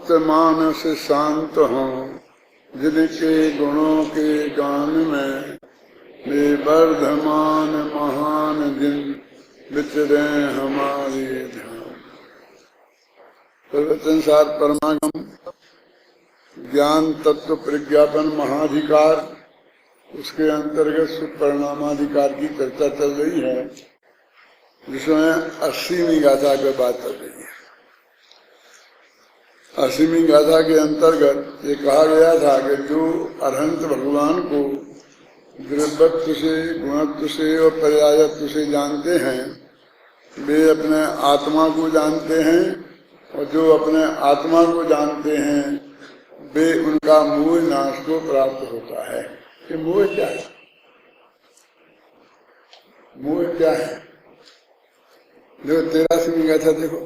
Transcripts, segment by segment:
तप्त मानस शांत हों, जिनके गुणों के गान में वे वर्धमान महान दिन विचरे हमारे ध्यान। प्रवचनसार परमागम ज्ञान तत्व प्रज्ञापन महाधिकार, उसके अंतर्गत सुपरिणामाधिकार की चर्चा चल रही है, जिसमें 80वीं गाथा पे बात चल रही है। 80वीं गाथा के अंतर्गत ये कहा गया था कि जो अरहंत भगवान को द्रव्यत्व से, गुणत्व से और पर्यायत्व से जानते हैं, वे अपने आत्मा को जानते हैं, और जो अपने आत्मा को जानते हैं वे उनका मोह नाश को प्राप्त होता है। कि मोह क्या है? मोह क्या है? जो 83वीं गाथा देखो,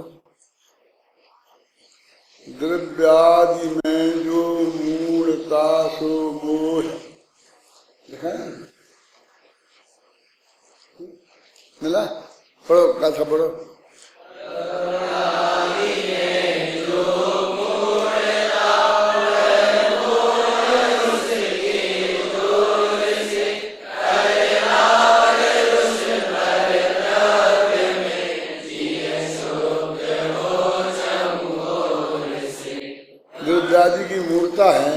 द्रव्यादि में जो मूढ़ता सो मोह, देखा है? मिला? पढ़ो गाथा पढ़ो। द्रव्यादि की मूर्ता है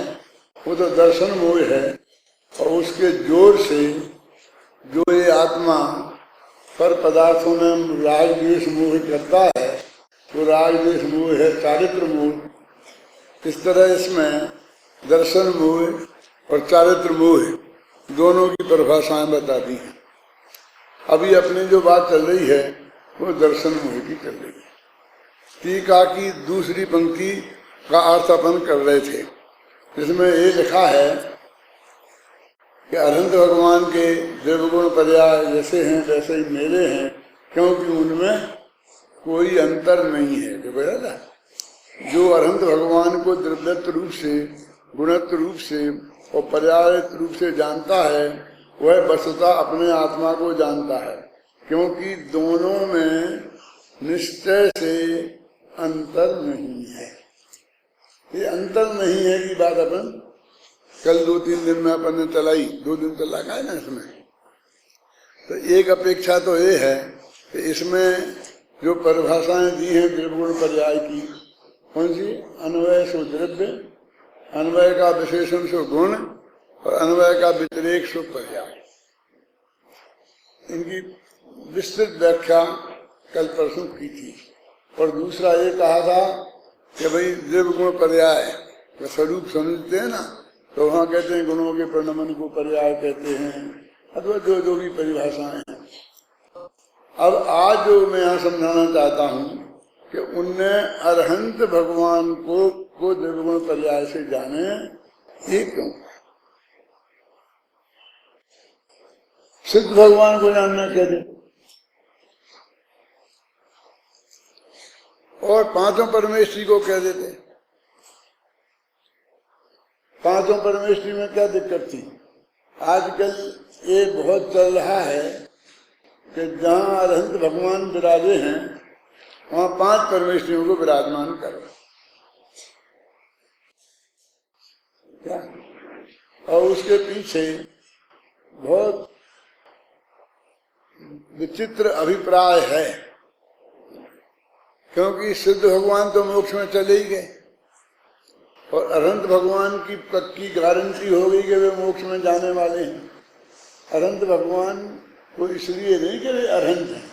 वो तो दर्शन मोह है, और उसके जोर से जो ये आत्मा पर पदार्थों में राग द्वेष मोह करता है, वो राग द्वेष मोह है चारित्र मोह। इस तरह इसमें दर्शन मोह और चारित्र मोह दोनों की परिभाषाएं बता दी हैं। अभी अपनी जो बात चल रही है वो दर्शन मोह की चल रही है। टीका की दूसरी पंक्ति का अर्थ अपन कर रहे थे, जिसमें ये लिखा है कि अरहंत भगवान के देवगुण पर्याय जैसे हैं वैसे ही मेरे हैं, क्योंकि उनमें कोई अंतर नहीं है। जो अरहंत भगवान को द्रव्यत्व रूप से, गुणत्व रूप से और पर्यायत्व रूप से जानता है, वह वस्तुतः अपने आत्मा को जानता है, क्योंकि दोनों में निश्चय से अंतर नहीं है। ये अंतर नहीं है कि बात अपन कल 2-3 दिन में अपन ने चलाई, 2 दिन चला है ना इसमें। तो एक अपेक्षा तो ये है कि इसमें जो परिभाषाएं दी हैं द्रव्यगुण पर्याय की, कौन सी? अन्वय सो द्रव्य, अन्वय का विशेषण सो गुण, और अन्वय का व्यतिरेक सो पर्याय। इनकी विस्तृत व्याख्या कल परसों की थी। और दूसरा ये कहा था कि भाई द्रव्यगुण पर्याय स्वरूप समझते हैं ना, तो वहाँ कहते हैं गुणों के परिणमन को पर्याय कहते हैं, अथवा जो भी परिभाषाएं हैं। अब आज जो मैं यहाँ समझाना चाहता हूँ कि उनने अरहंत भगवान को द्रव्यगुण पर्याय से जाने, ये क्यों? सिद्ध भगवान को जानना कहते, और पांचों परमेश्वरी को कह देते। पांचों परमेश्वरी में क्या दिक्कत थी? आजकल ये बहुत चल रहा है कि जहाँ अरहंत भगवान विराजे हैं वहाँ 5 परमेश्वरियों को विराजमान करो। क्या? और उसके पीछे बहुत विचित्र अभिप्राय है, क्योंकि सिद्ध भगवान तो मोक्ष में चले ही गए, और अरहंत भगवान की पक्की गारंटी हो गई कि वे मोक्ष में जाने वाले हैं। अरहंत भगवान को इसलिए नहीं कि वे अरहंत हैं,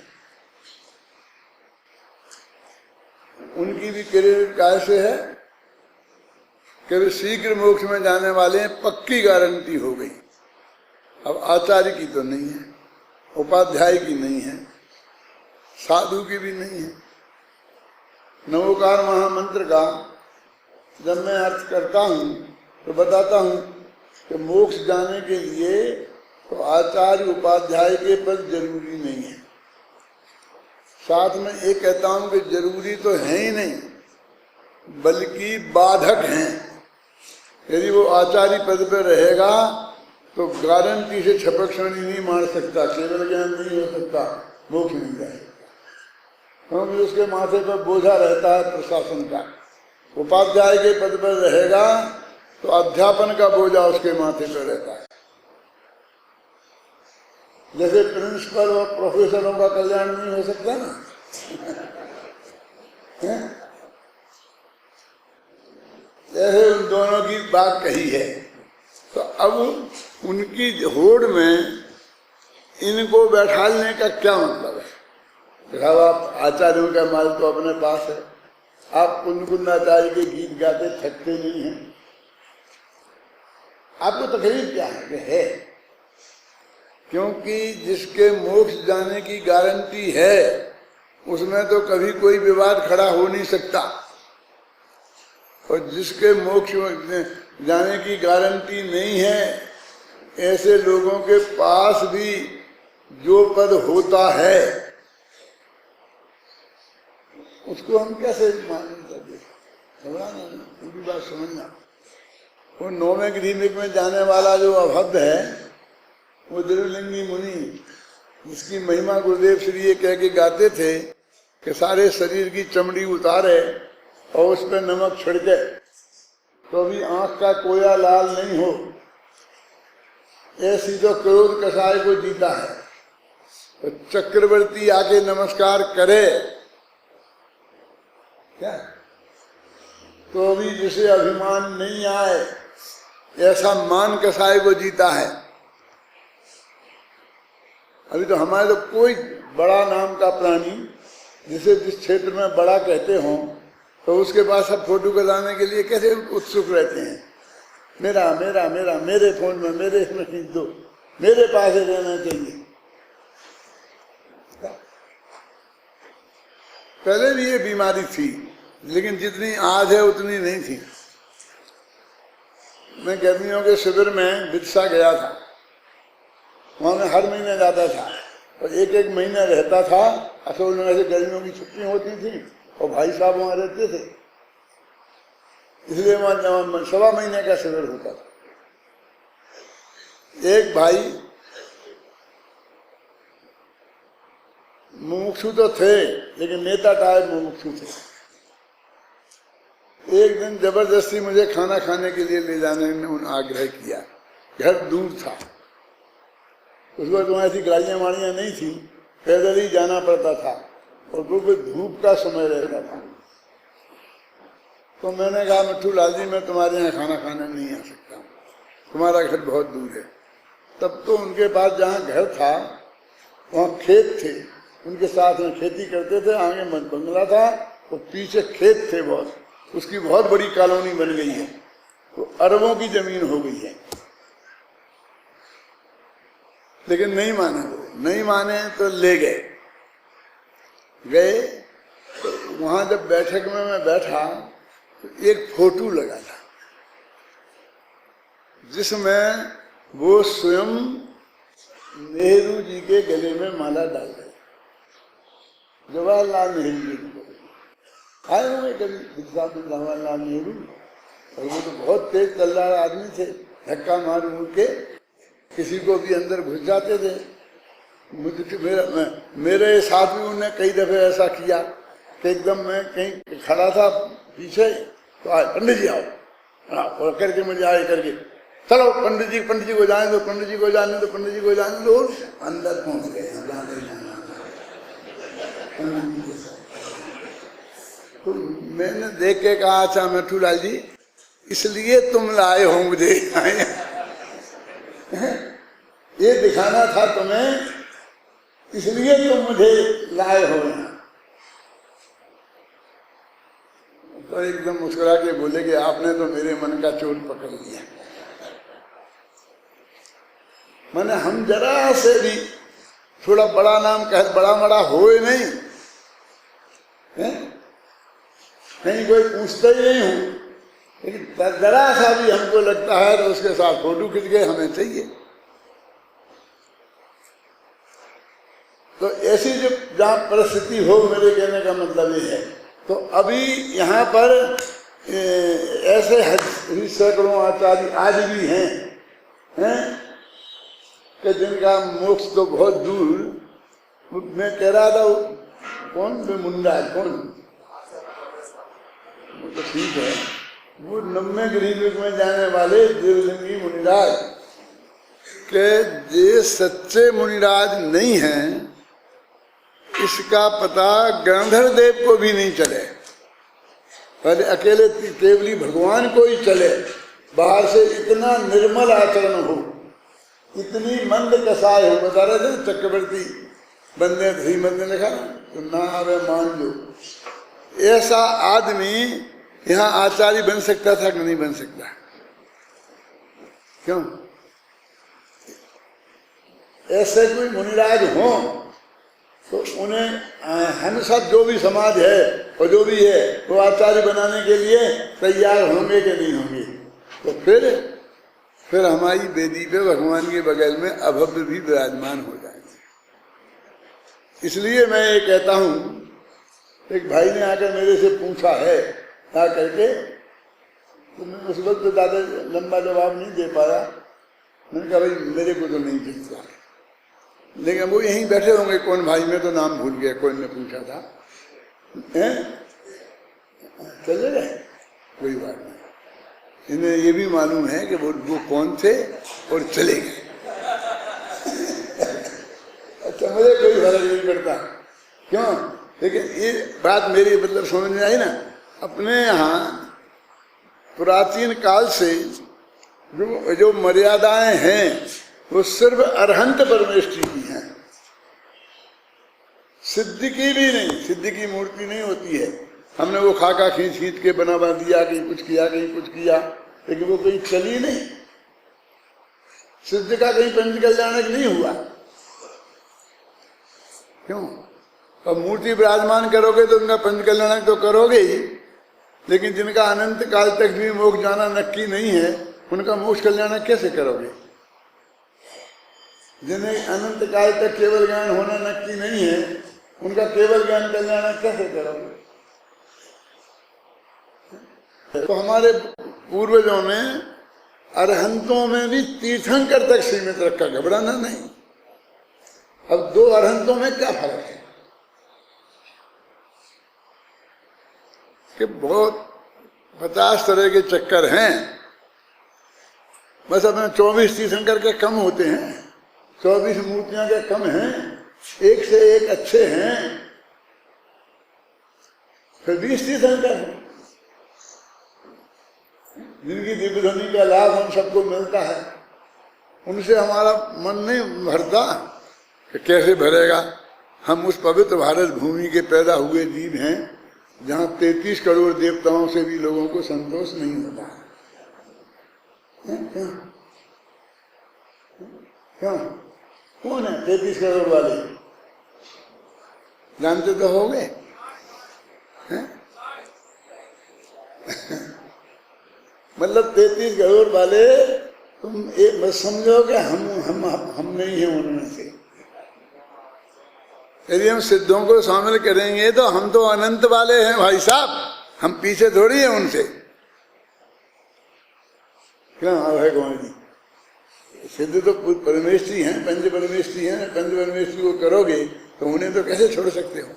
उनकी भी क्रेडिट कैसे है कि वे शीघ्र मोक्ष में जाने वाले हैं, पक्की गारंटी हो गई। अब आचार्य की तो नहीं है, उपाध्याय की नहीं है, साधु की भी नहीं है। नवोकार महामंत्र का जब मैं अर्थ करता हूँ तो बताता हूँ कि मोक्ष जाने के लिए तो आचार्य उपाध्याय के पद जरूरी नहीं है। साथ में ये कहता हूँ कि जरूरी तो है ही नहीं, बल्कि बाधक हैं। यदि वो आचार्य पद पर रहेगा तो गारंटी से छपक श्रेणी नहीं मार सकता, केवल ज्ञान नहीं हो सकता, मोक्ष नहीं जाएगा, क्योंकि उसके माथे पर बोझा रहता है प्रशासन का। उपाध्याय के पद पर रहेगा तो अध्यापन का बोझा उसके माथे पर रहता है। जैसे प्रिंसिपल और प्रोफेसरों का कल्याण नहीं हो सकता ना ऐसे उन दोनों की बात कही है। तो अब उनकी होड़ में इनको बैठालने का क्या मतलब है? देखो, आप आचार्यों का माल तो अपने पास है, आप कुंदकुंदाचार्य के गीत गाते थकते नहीं हैं। आपको तकलीफ क्या है? कि है क्योंकि जिसके मोक्ष जाने की गारंटी है उसमें तो कभी कोई विवाद खड़ा हो नहीं सकता, और जिसके मोक्ष जाने की गारंटी नहीं है ऐसे लोगों के पास भी जो पद होता है उसको हम कैसे मानेंगे? समझना, पूरी बात समझना। वो 9वें गृहमिक में जाने वाला जो अभद्र है वो द्रविलिंगी मुनि, जिसकी महिमा गुरुदेव श्री ये कह के गाते थे कि सारे शरीर की चमड़ी उतारे और उस पर नमक छिड़के तो भी आंख का कोया लाल नहीं हो, ऐसी तो क्रोध कसाय को जीता है। तो चक्रवर्ती आके नमस्कार करे क्या तो भी जिसे अभिमान नहीं आए, ऐसा मान कसाय को जीता है। अभी तो हमारे तो कोई बड़ा नाम का प्राणी जिसे जिस क्षेत्र में बड़ा कहते हों तो उसके पास अब फोटो कराने के लिए कैसे उत्सुक रहते हैं। मेरा मेरा मेरा मेरे फोन में, मेरे इसमें खींच दो, मेरे पास ही रहना चाहिए। पहले भी ये बीमारी थी लेकिन जितनी आज है उतनी नहीं थी। मैं गर्मियों के शिविर में बिरसा गया था, वहां मैं हर महीने जाता था और एक एक महीना रहता था। असल में ऐसे गर्मियों की छुट्टियां होती थी और भाई साहब वहां रहते थे, इसलिए वहां 1.25 महीने का शिविर होता था। एक भाई मुमुक्षु तो थे लेकिन नेता टाइप मुमुक्षु थे। एक दिन जबरदस्ती मुझे खाना खाने के लिए ले जाने में उन्होंने आग्रह किया। घर दूर था, उस वक्त वहां ऐसी गाड़ियां वाड़ियां नहीं थी, पैदल ही जाना पड़ता था और बिल्कुल धूप का समय रहता था। तो मैंने कहा मिट्ठू लाल जी मैं तुम्हारे यहाँ खाना खाने नहीं आ सकता, तुम्हारा घर बहुत दूर है। तब तो उनके पास जहाँ घर था वहाँ खेत थे, उनके साथ में खेती करते थे। आगे बंगला था और पीछे खेत थे बहुत, उसकी बहुत बड़ी कॉलोनी बन गई है, तो अरबों की जमीन हो गई है। लेकिन नहीं माने, वो नहीं माने तो ले गए। तो वहां जब बैठक में मैं बैठा तो एक फोटो लगा था जिसमें वो स्वयं नेहरू जी के गले में माला डाल गए। जवाहरलाल नेहरू जी आए हुए कभी जवाहरलाल नेहरू, और वो तो बहुत तेज तल्लार आदमी थे, धक्का मार मुड़ के किसी को भी अंदर घुस जाते थे। मुझे मेरे साथ भी उन्होंने कई दफे ऐसा किया कि एकदम मैं कहीं खड़ा था पीछे तो आए पंडित जी आओ, और करके मुझे आए करके चलो पंडित जी को जाने दो, पंडित जी को जाने दो, पंडित जी को जाने दो। अंदर पहुंच गए तो मैंने देख के कहा अच्छा मिट्ठू लाल जी इसलिए तुम लाए हो मुझे, ये दिखाना था तुम्हें, इसलिए तुम मुझे लाए हो यहाँ। तो एकदम मुस्कुरा के बोले कि आपने तो मेरे मन का चोट पकड़ लिया। मैंने हम जरा से भी थोड़ा बड़ा नाम कह बड़ा बड़ा होए नहीं है? कहीं कोई पूछता ही नहीं हूं, लेकिन जरा सा भी हमको लगता है तो उसके साथ फोटो खींच के हमें चाहिए। तो ऐसी जो जहाँ परिस्थिति हो, मेरे कहने का मतलब ये है। तो अभी यहाँ पर ऐसे सैकड़ों आचार्य आज भी हैं कि जिनका मोक्ष तो बहुत दूर। मैं कह रहा था कौन मुंडा कौन तो ठीक है, वो 90 गृह में जाने वाले देवलिंगी मुनिराज के ये सच्चे मुनिराज नहीं हैं, इसका पता गंधर्व देव को भी नहीं चले। पहले अकेले केवली भगवान को ही चले, बाहर से इतना निर्मल आचरण हो, इतनी मंद कसाय हो। बता रहे थे चक्रवर्ती बंदे श्रीमद ने लिखा तो ना आवे मान लो, ऐसा आदमी यहाँ आचार्य बन सकता था कि नहीं बन सकता? क्यों? ऐसे कोई मुनिराज हो तो उन्हें हमेशा जो भी समाज है और जो भी है वो आचार्य बनाने के लिए तैयार होंगे कि नहीं होंगे। तो फिर हमारी वेदी पे भगवान के बगल में अभव्य भी विराजमान हो जाएंगे। इसलिए मैं ये कहता हूँ, एक भाई ने आकर मेरे से पूछा है क्या करके, तो मैं उस वक्त ज़्यादा लंबा जवाब नहीं दे पाया। मैंने कहा भाई मेरे को तो नहीं दिखता, लेकिन वो यहीं बैठे होंगे। कौन भाई, मैं तो नाम भूल गया, कौन ने पूछा था। चले गए, कोई बात नहीं, इन्हें ये भी मालूम है कि वो कौन थे और चले गए। अच्छा, मुझे कोई फर्क नहीं पड़ता, क्यों? लेकिन ये बात मेरी मतलब समझ में आई ना। अपने यहाँ प्राचीन काल से जो मर्यादाएं हैं वो सिर्फ अरहंत परमेष्ठी की हैं, सिद्धि की भी नहीं। सिद्धि की मूर्ति नहीं होती है। हमने वो खाका खींच खींच के बना दिया, कहीं कुछ किया कहीं कुछ किया, लेकिन वो कहीं चली नहीं। सिद्ध का कहीं पंच कल्याणक नहीं हुआ। क्यों? अब मूर्ति विराजमान करोगे तो उनका पंच कल्याणक तो करोगे ही, लेकिन जिनका अनंत काल तक भी मोक्ष जाना नक्की नहीं है, उनका मोक्ष कल्याणक कैसे करोगे? जिन्हें अनंत काल तक केवल ज्ञान होना नक्की नहीं है, उनका केवल ज्ञान कल्याणक कैसे करोगे? तो हमारे पूर्वजों ने अरहंतों में भी तीर्थंकर तक सीमित रखा, घबराना नहीं। अब दो अरहंतों में क्या फर्क है कि बहुत 50 तरह के चक्कर हैं, बस अपने 24 तीर्थंकर के कम होते हैं, 24 मूर्तियां के कम हैं, एक से एक अच्छे हैं, फिर 20 तीर्थंकर हैं जिनकी दिव्य ध्वनि का लाभ हम सबको मिलता है। उनसे हमारा मन नहीं भरता कि कैसे भरेगा। हम उस पवित्र भारत भूमि के पैदा हुए जीव हैं जहाँ 33 करोड़ देवताओं से भी लोगों को संतोष नहीं होता है। क्यों? कौन है 33 करोड़ वाले? जानते तो होंगे। मतलब 33 करोड़ वाले तुम एक बस समझो कि हम नहीं हैं उनमें से। यदि हम सिद्धों को शामिल करेंगे तो हम तो अनंत वाले हैं भाई साहब, हम पीछे थोड़ी हैं उनसे। क्यों है कौन जी? सिद्ध तो परमेष्ठी हैं, पंच परमेष्ठी हैं। पंच परमेष्ठी को करोगे तो उन्हें तो कैसे छोड़ सकते हो?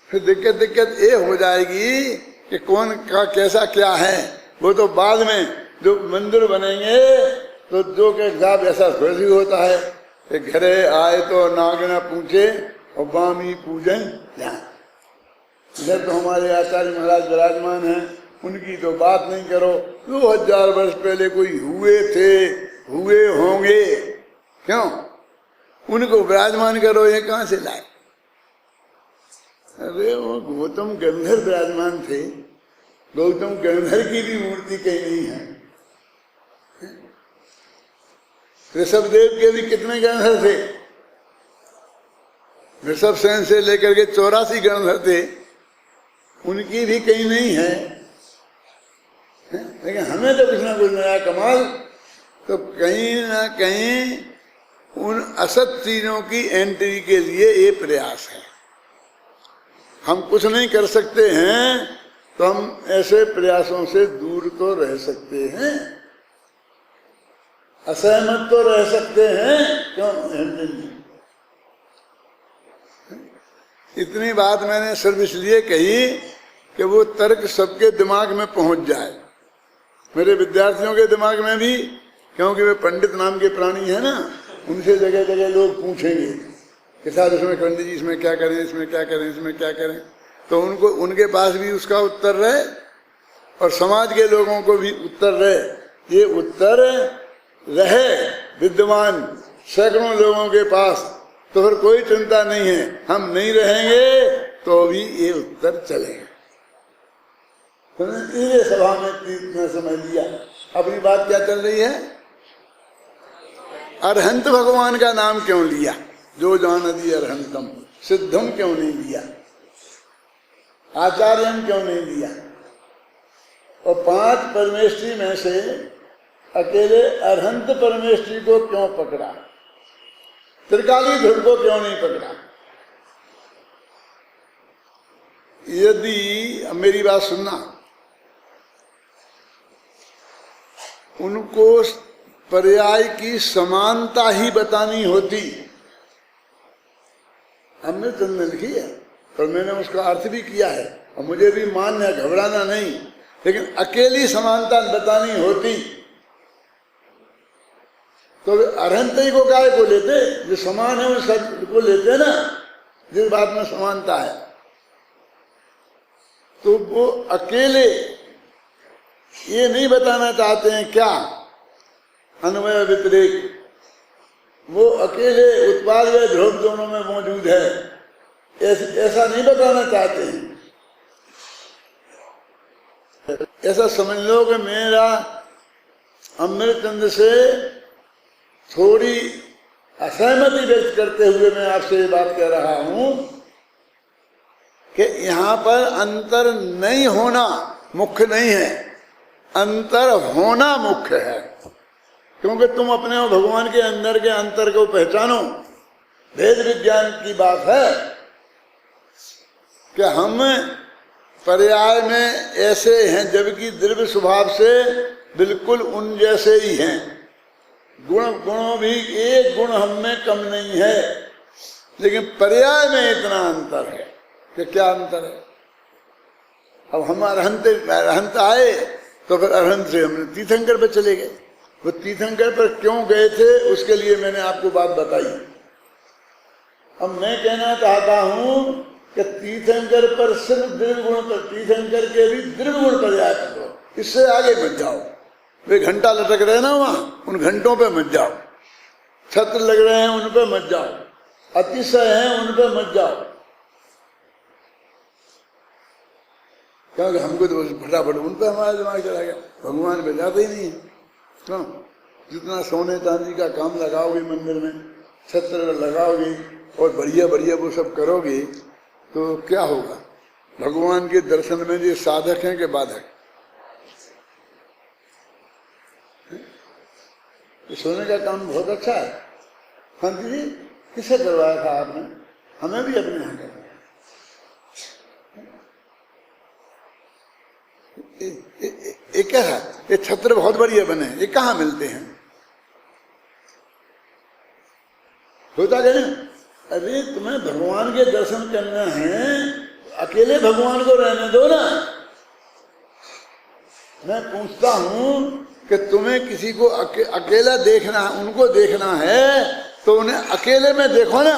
फिर दिक्कत ये हो जाएगी कि कौन का कैसा क्या है। वो तो बाद में जो मंदिर बनेंगे तो जो के हिसाब ऐसा थोड़ी होता है कि घरे आए तो नागना पूछे और बामी पूजन जाए। इधर तो हमारे आचार्य महाराज विराजमान हैं, उनकी तो बात नहीं करो। 2000 वर्ष पहले कोई हुए थे, हुए होंगे, क्यों? उनको विराजमान करो, ये कहाँ से लाए? अरे वो गौतम गंधर्व विराजमान थे, गौतम गंधर्व की भी मूर्ति कहीं नहीं है। ऋषभदेव के भी कितने गंधर्व थे? ऋषभ सेन से लेकर के 84 गंधर्व थे, उनकी भी कहीं नहीं है। लेकिन हमें तो कुछ ना कुछ नया कमाल, तो कहीं ना कहीं उन असत चीजों की एंट्री के लिए ये प्रयास है। हम कुछ नहीं कर सकते हैं तो हम ऐसे प्रयासों से दूर तो रह सकते हैं, असहमत तो रह सकते हैं। क्यों? इतनी बात मैंने सिर्फ इसलिए कही कि वो तर्क सबके दिमाग में पहुंच जाए, मेरे विद्यार्थियों के दिमाग में भी, क्योंकि वे पंडित नाम के प्राणी है ना, उनसे जगह जगह लोग पूछेंगे कि साहब इसमें पंडित जी इसमें क्या करें, इसमें क्या करें, इसमें क्या करें, तो उनको उनके पास भी उसका उत्तर रहे और समाज के लोगों को भी उत्तर रहे। ये उत्तर रहे विद्यमान सैकड़ों लोगों के पास तो फिर कोई चिंता नहीं है, हम नहीं रहेंगे तो भी ये उत्तर चलेगा। तो इस सभा में समझ लिया अपनी बात क्या चल रही है। अरहंत भगवान का नाम क्यों लिया, जो जानती अरहंतम, सिद्धम क्यों नहीं लिया, आचार्यम क्यों नहीं लिया, और 5 परमेष्ठी में से अकेले अरहंत परमेष्ठी को क्यों पकड़ा, त्रिकाली ध्रुव को क्यों नहीं पकड़ा। यदि मेरी बात सुनना, उनको पर्याय की समानता ही बतानी होती, हमने चंद लिखी है और मैंने उसका अर्थ भी किया है और मुझे भी मान्य है, घबराना नहीं, लेकिन अकेली समानता बतानी होती तो अरहंत ही को काय को लेते, जो समान है उन सब को लेते ना, जिस बात में समानता है। तो वो अकेले ये नहीं बताना चाहते हैं क्या, अन्वय व्यतिरेक, वो अकेले उत्पाद व ध्रुव दोनों में मौजूद है, ऐसा नहीं बताना चाहते हैं। ऐसा समझ लो कि मेरा अमृतचंद से थोड़ी असहमति व्यक्त करते हुए मैं आपसे ये बात कह रहा हूं कि यहाँ पर अंतर नहीं होना मुख्य नहीं है, अंतर होना मुख्य है। क्योंकि तुम अपने भगवान के अंदर के अंतर को पहचानो, भेद विज्ञान की बात है कि हम पर्याय में ऐसे हैं जबकि द्रव्य स्वभाव से बिल्कुल उन जैसे ही हैं। गुणों भी एक गुण हम में कम नहीं है, लेकिन पर्याय में इतना अंतर है कि क्या अंतर है। अब हम अरहंत आए तो फिर अरहंत से हमने तीर्थंकर पर चले गए। वो तीर्थंकर पर क्यों गए थे उसके लिए मैंने आपको बात बताई। अब मैं कहना चाहता हूं कि तीर्थंकर पर सिर्फ द्रव्य गुण पर, तीर्थंकर के भी द्रव्य गुण पर्याय करो, इससे आगे मत जाओ। वे घंटा लटक रहे ना वहां, उन घंटों पे मत जाओ, छत्र लग रहे हैं उन पे मत जाओ, अतिशय हैं उन पे मत जाओ, क्योंकि हमको तो फटाफट उन पे हमारा दिमाग चला गया, भगवान पे जाते ही नहीं है। क्यों? जितना सोने चांदी का काम लगाओगे मंदिर में, छत्र लगाओगे और बढ़िया बढ़िया वो सब करोगे तो क्या होगा। भगवान के दर्शन में ये साधक हैं कि बाधक। सोने का काम बहुत अच्छा है। हाँ दीदी, किसे करवाया था आपने? हमें भी अपने यहाँ करवाया। ये क्या है? ये छत्र बहुत बढ़िया बने, ये कहाँ मिलते हैं? होता क्या ना, अरे तुम्हें भगवान के दर्शन करना है, अकेले भगवान को रहने दो ना। मैं पूछता हूं कि तुम्हें किसी को अकेला देखना, उनको देखना है तो उन्हें अकेले में देखो ना।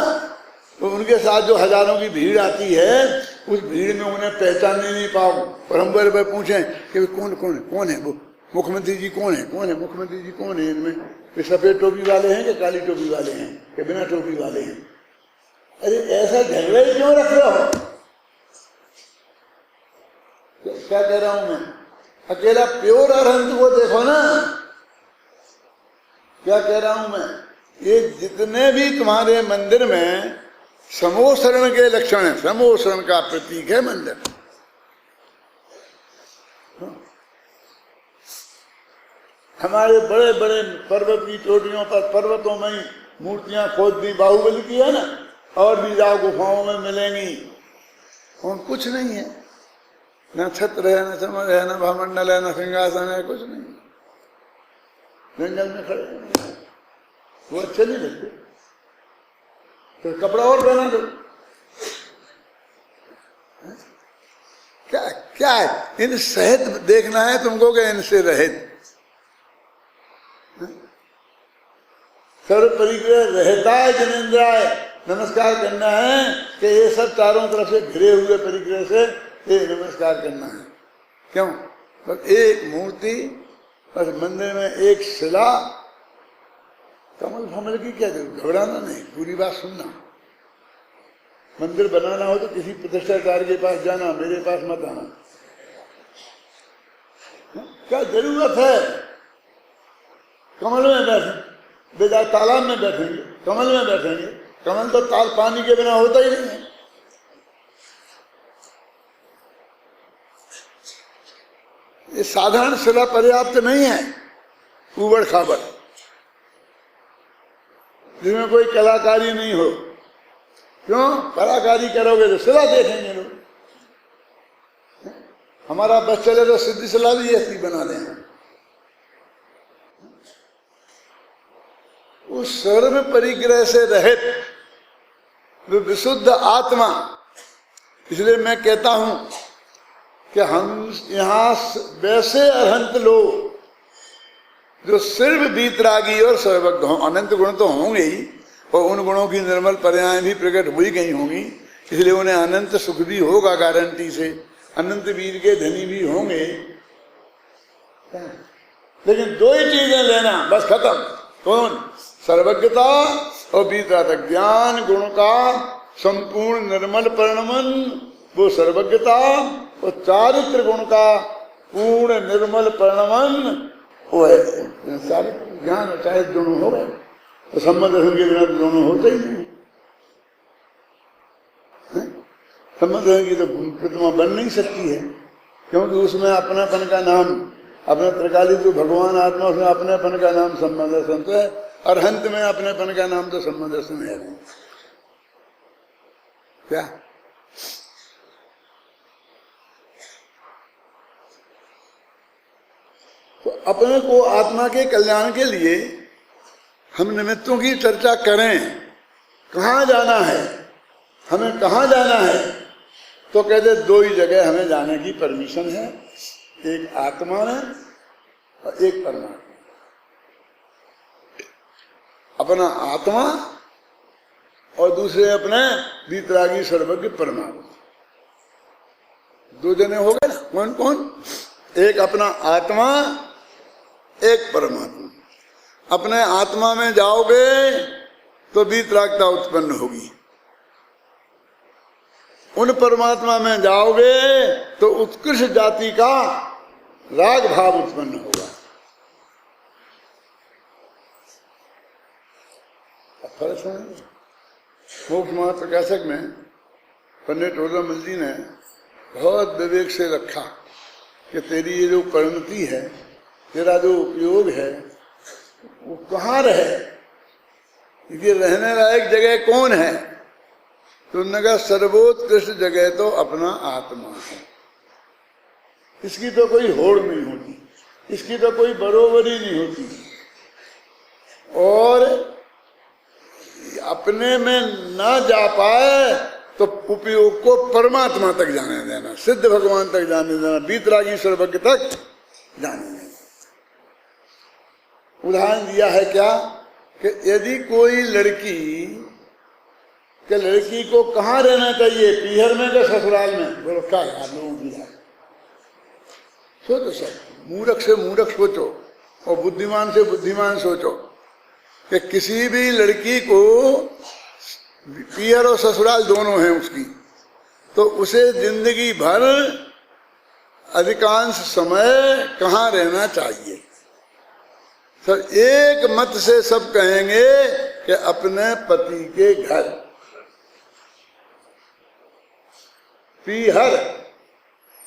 तो उनके साथ जो हजारों की भीड़ आती है, उस भीड़ में उन्हें पहचानने नहीं पाओ और हम बार बार पूछें कि कौन है वो मुख्यमंत्री जी, कौन है मुख्यमंत्री जी, कौन है इनमें? वे सफेद टोपी वाले हैं कि काली टोपी वाले हैं कि बिना टोपी वाले हैं? अरे ऐसा झगड़ा ही क्यों रख रहे हो? क्या कह रहा हूं मैं? अकेला प्योर अरहंत को देखो ना। क्या कह रहा हूं मैं? ये जितने भी तुम्हारे मंदिर में समोसरण के लक्षण है, समोसरण का प्रतीक है मंदिर। हमारे बड़े बड़े पर्वत की चोटियों पर, पर्वतों में ही मूर्तियां खोद दी, बाहुबली की है ना, और भी जाओ गुफाओं में मिलेंगी। और कुछ नहीं है, न छत्र है, न चमर है, न भामंडल है, न सिंहासन है, कुछ नहीं। जंगल में खड़े हैं, वो अच्छे नहीं लगते, तो कपड़ा और पहना दो। क्या क्या है? इन सहित देखना है तुमको कि इनसे रहित? सर्व परिग्रह रहता है जनेन्द्राय, नमस्कार करना है कि ये सब चारों तरफ से घिरे हुए परिग्रह से ये नमस्कार करना है। क्यों? बस एक मूर्ति, बस मंदिर में एक शिला, कमल फमल की क्या जरूरत? घबराना नहीं, पूरी बात सुनना। मंदिर बनाना हो तो किसी प्रतिष्ठाचार्य के पास जाना, मेरे पास मत आना। क्या जरूरत है? कमल में बैठे, बेजा तालाब में बैठेंगे, कमल में बैठेंगे। कमल तो ताल पानी के बिना होता ही नहीं है। ये साधारण शिला पर्याप्त नहीं है, उबड़ खाबड़, जिसमें कोई कलाकारी नहीं हो। क्यों? कलाकारी करोगे तो शिला देखेंगे लोग। हमारा बस चले तो सिद्धि शिला भी ऐसी बना देंगे। उस सर्व परिग्रह से रहित वो विशुद्ध आत्मा, इसलिए मैं कहता हूं कि हम यहाँ वैसे अनंत लोग जो सिर्फ वीतरागी और सर्वज्ञ हों, अनंत गुण तो होंगे ही, और उन गुणों की निर्मल पर्याय भी प्रकट हुई गई होंगी, इसलिए उन्हें अनंत सुख भी होगा गारंटी से, अनंत वीर के धनी भी होंगे। लेकिन दो ही चीजें लेना, बस खत्म। कौन? सर्वज्ञता और वीतराग ज्ञान गुण का संपूर्ण निर्मल परिणमन, वो सर्वज्ञता, और चारित्र गुण का पूर्ण निर्मल परिणमन वो है चारित्र ज्ञान। चाहे दोनों हो गए तो संबंध दर्शन के बिना दोनों होते ही नहीं। संबंध दर्शन की तो प्रतिमा बन नहीं सकती है, क्योंकि उसमें अपनापन का नाम, अपना त्रिकाली जो भगवान आत्मा, उसमें अपनेपन का नाम संबंध दर्शन तो है, अरहंत में अपनेपन का नाम तो संबंध दर्शन है नहीं। क्या? तो अपने को आत्मा के कल्याण के लिए हम निमित्तों की चर्चा करें। कहाँ जाना है, हमें कहाँ जाना है? तो कहते दो ही जगह हमें जाने की परमिशन है, एक आत्मा में और एक परमात्मा। अपना आत्मा और दूसरे अपने वीतरागी सर्वज्ञ परमात्मा। दो जने हो गए ना। कौन कौन? एक अपना आत्मा, एक परमात्मा। अपने आत्मा में जाओगे तो वीतरागता उत्पन्न होगी, उन परमात्मा में जाओगे तो उत्कृष्ट जाति का राग भाव उत्पन्न होगा। फर्क है। मोक्ष महात्मा प्रकाशक में पंडित टोडरमल जी ने बहुत विवेक से रखा कि तेरी ये जो परिणति है, तेरा जो उपयोग है, वो कहाँ रहे, ये रहने लायक जगह कौन है? तो उन्होंने कहा सर्वोत्कृष्ट जगह तो अपना आत्मा है। इसकी तो कोई होड़ नहीं होती, इसकी तो कोई बरोबरी नहीं होती, और अपने में ना जा पाए तो उपयोग को परमात्मा तक जाने देना, सिद्ध भगवान तक जाने देना, वीतरागी सर्वज्ञ तक जाने देना। उदाहरण दिया है क्या कि यदि कोई लड़की को कहाँ रहना चाहिए, पीहर में या ससुराल में? बोलो क्या यार लोगों की यार, सोचो सब, मूर्ख से मूर्ख सोचो और बुद्धिमान से बुद्धिमान सोचो कि किसी भी लड़की को पीहर और ससुराल दोनों हैं उसकी, तो उसे जिंदगी भर अधिकांश समय कहाँ रहना चाहिए? सर एक मत से सब कहेंगे कि अपने पति के घर। पीहर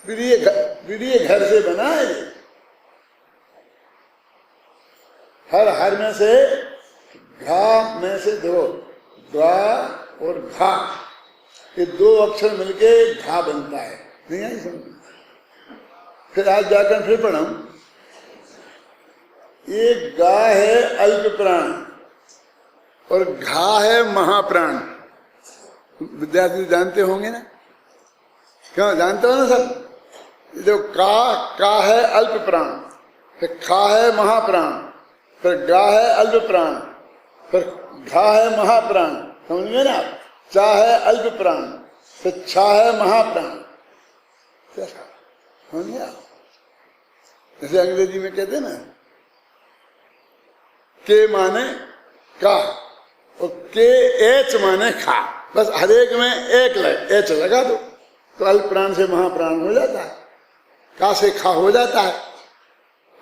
प्रिय घर से बना है। हर में से घा में से दो, द्वा और घा, ये दो अक्षर मिलके घा बनता है। नहीं आई समझ? फिर आज जाकर फिर पढ़ा, एक गा है अल्प प्राण और घा है महाप्राण। विद्यार्थी जानते होंगे ना, क्यों जानते हो ना सब? जो का है अल्प प्राण, फिर खा है महाप्राण, फिर गा है अल्प प्राण, फिर घा है महाप्राण, समझ गए ना आप? चा है अल्प प्राण, फिर छा है महाप्राण, समझ गया? जैसे अंग्रेजी में कहते हैं ना, के माने का और के एच माने खा, बस हर एक में एक एच लगा दो तो अल्प प्राण से महाप्राण हो जाता है, का से खा हो जाता है।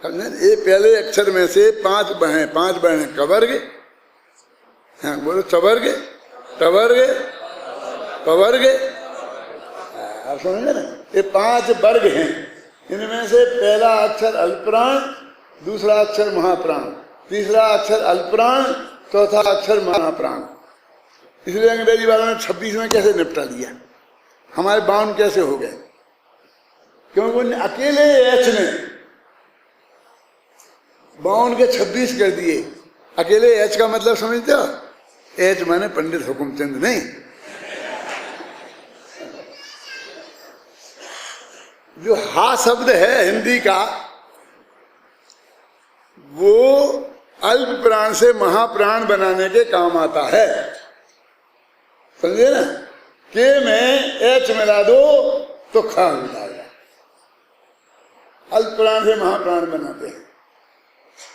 ये पहले अक्षर में से पांच बहन कवर्ग, हाँ बोलो चवर्ग, टवर्ग, पवर्ग, आप समझे ना? ये 5 वर्ग हैं, इनमें से पहला अक्षर अल्पप्राण, दूसरा अक्षर महाप्राण, तीसरा अक्षर अल्पप्राण, चौथा अक्षर महाप्राण। इसलिए अंग्रेजी वालों ने 26 में कैसे निपटा दिया, हमारे 52 कैसे हो गए? क्योंकि उन्हें अकेले एच ने 52 के 26 कर दिए। अकेले एच का मतलब समझते हो? एच माने पंडित हुकुमचंद नहीं, जो हा शब्द है हिंदी का वो अल्प प्राण से महाप्राण बनाने के काम आता है, समझे ना? के में एच मिला दो तो खा हो जाएगा, अल्प प्राण से महाप्राण बनाते हैं।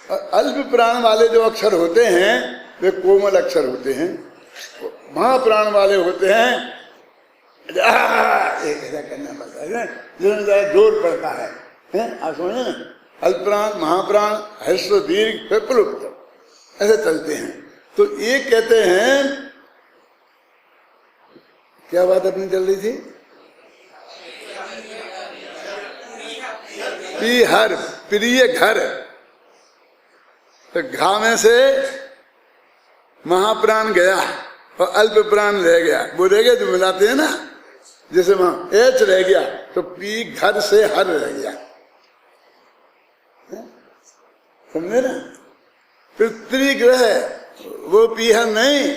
और अल्प प्राण वाले जो अक्षर होते हैं वे कोमल अक्षर होते हैं, महाप्राण वाले होते हैं एक ऐसा करना पड़ता है जिसमें जरा जोर पड़ता है, आप समझे ना? अल्पप्राण, महाप्राण, ह्रस्व, दीर्घ, फिर प्लुप्त, ऐसे चलते हैं। तो ये कहते हैं, क्या बात अपनी चल रही थी? पीहर, प्रिय घर, तो घा में से महाप्राण गया और अल्प प्राण रह गया, वो रह गया जो मिलाते हैं ना, जैसे वहां एच रह गया तो पी घर से हर रह गया, समझे ना? पितृग्रह वो पीहर नहीं,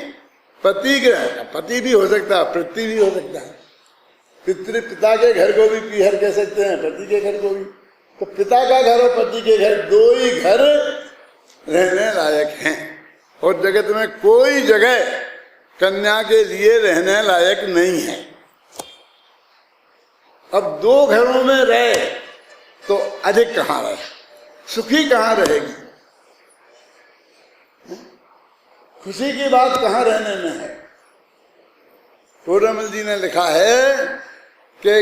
पतिग्रह, पति भी हो सकता है, पृथ्वी भी हो सकता है। पिता के घर को भी पीहर कह सकते हैं, पति के घर को भी। तो पिता का घर और पति के घर, दो ही घर रहने लायक हैं, और जगत में कोई जगह कन्या के लिए रहने लायक नहीं है। अब 2 घरों में रहे तो अधिक कहाँ रहे, सुखी कहाँ रहेगी? खुशी की बात कहाँ रहने में है? टोडरमल जी ने लिखा है कि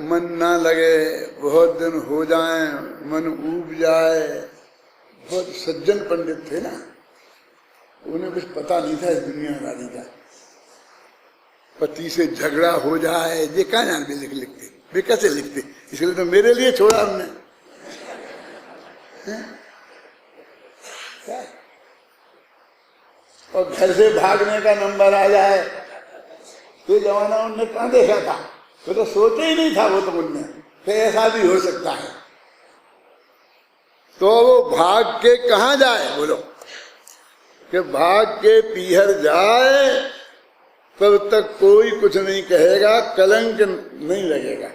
मन ना लगे, बहुत दिन हो जाएं, मन ऊब जाए। बहुत सज्जन पंडित थे ना, उन्हें कुछ पता नहीं था इस दुनियादारी का। पति से झगड़ा हो जाए, ये कहाँ जानते लिखते, वे कैसे लिखते? इसलिए तो मेरे लिए छोड़ा हमने। और घर से भागने का नंबर आ जाए तो जमाना उनने कहाँ देखा था, वो तो सोचे ही नहीं था वो तो उनने, फिर ऐसा भी हो सकता है। तो वो भाग के कहाँ जाए बोलो, कि भाग के पीहर जाए तब तक कोई कुछ नहीं कहेगा, कलंक नहीं लगेगा।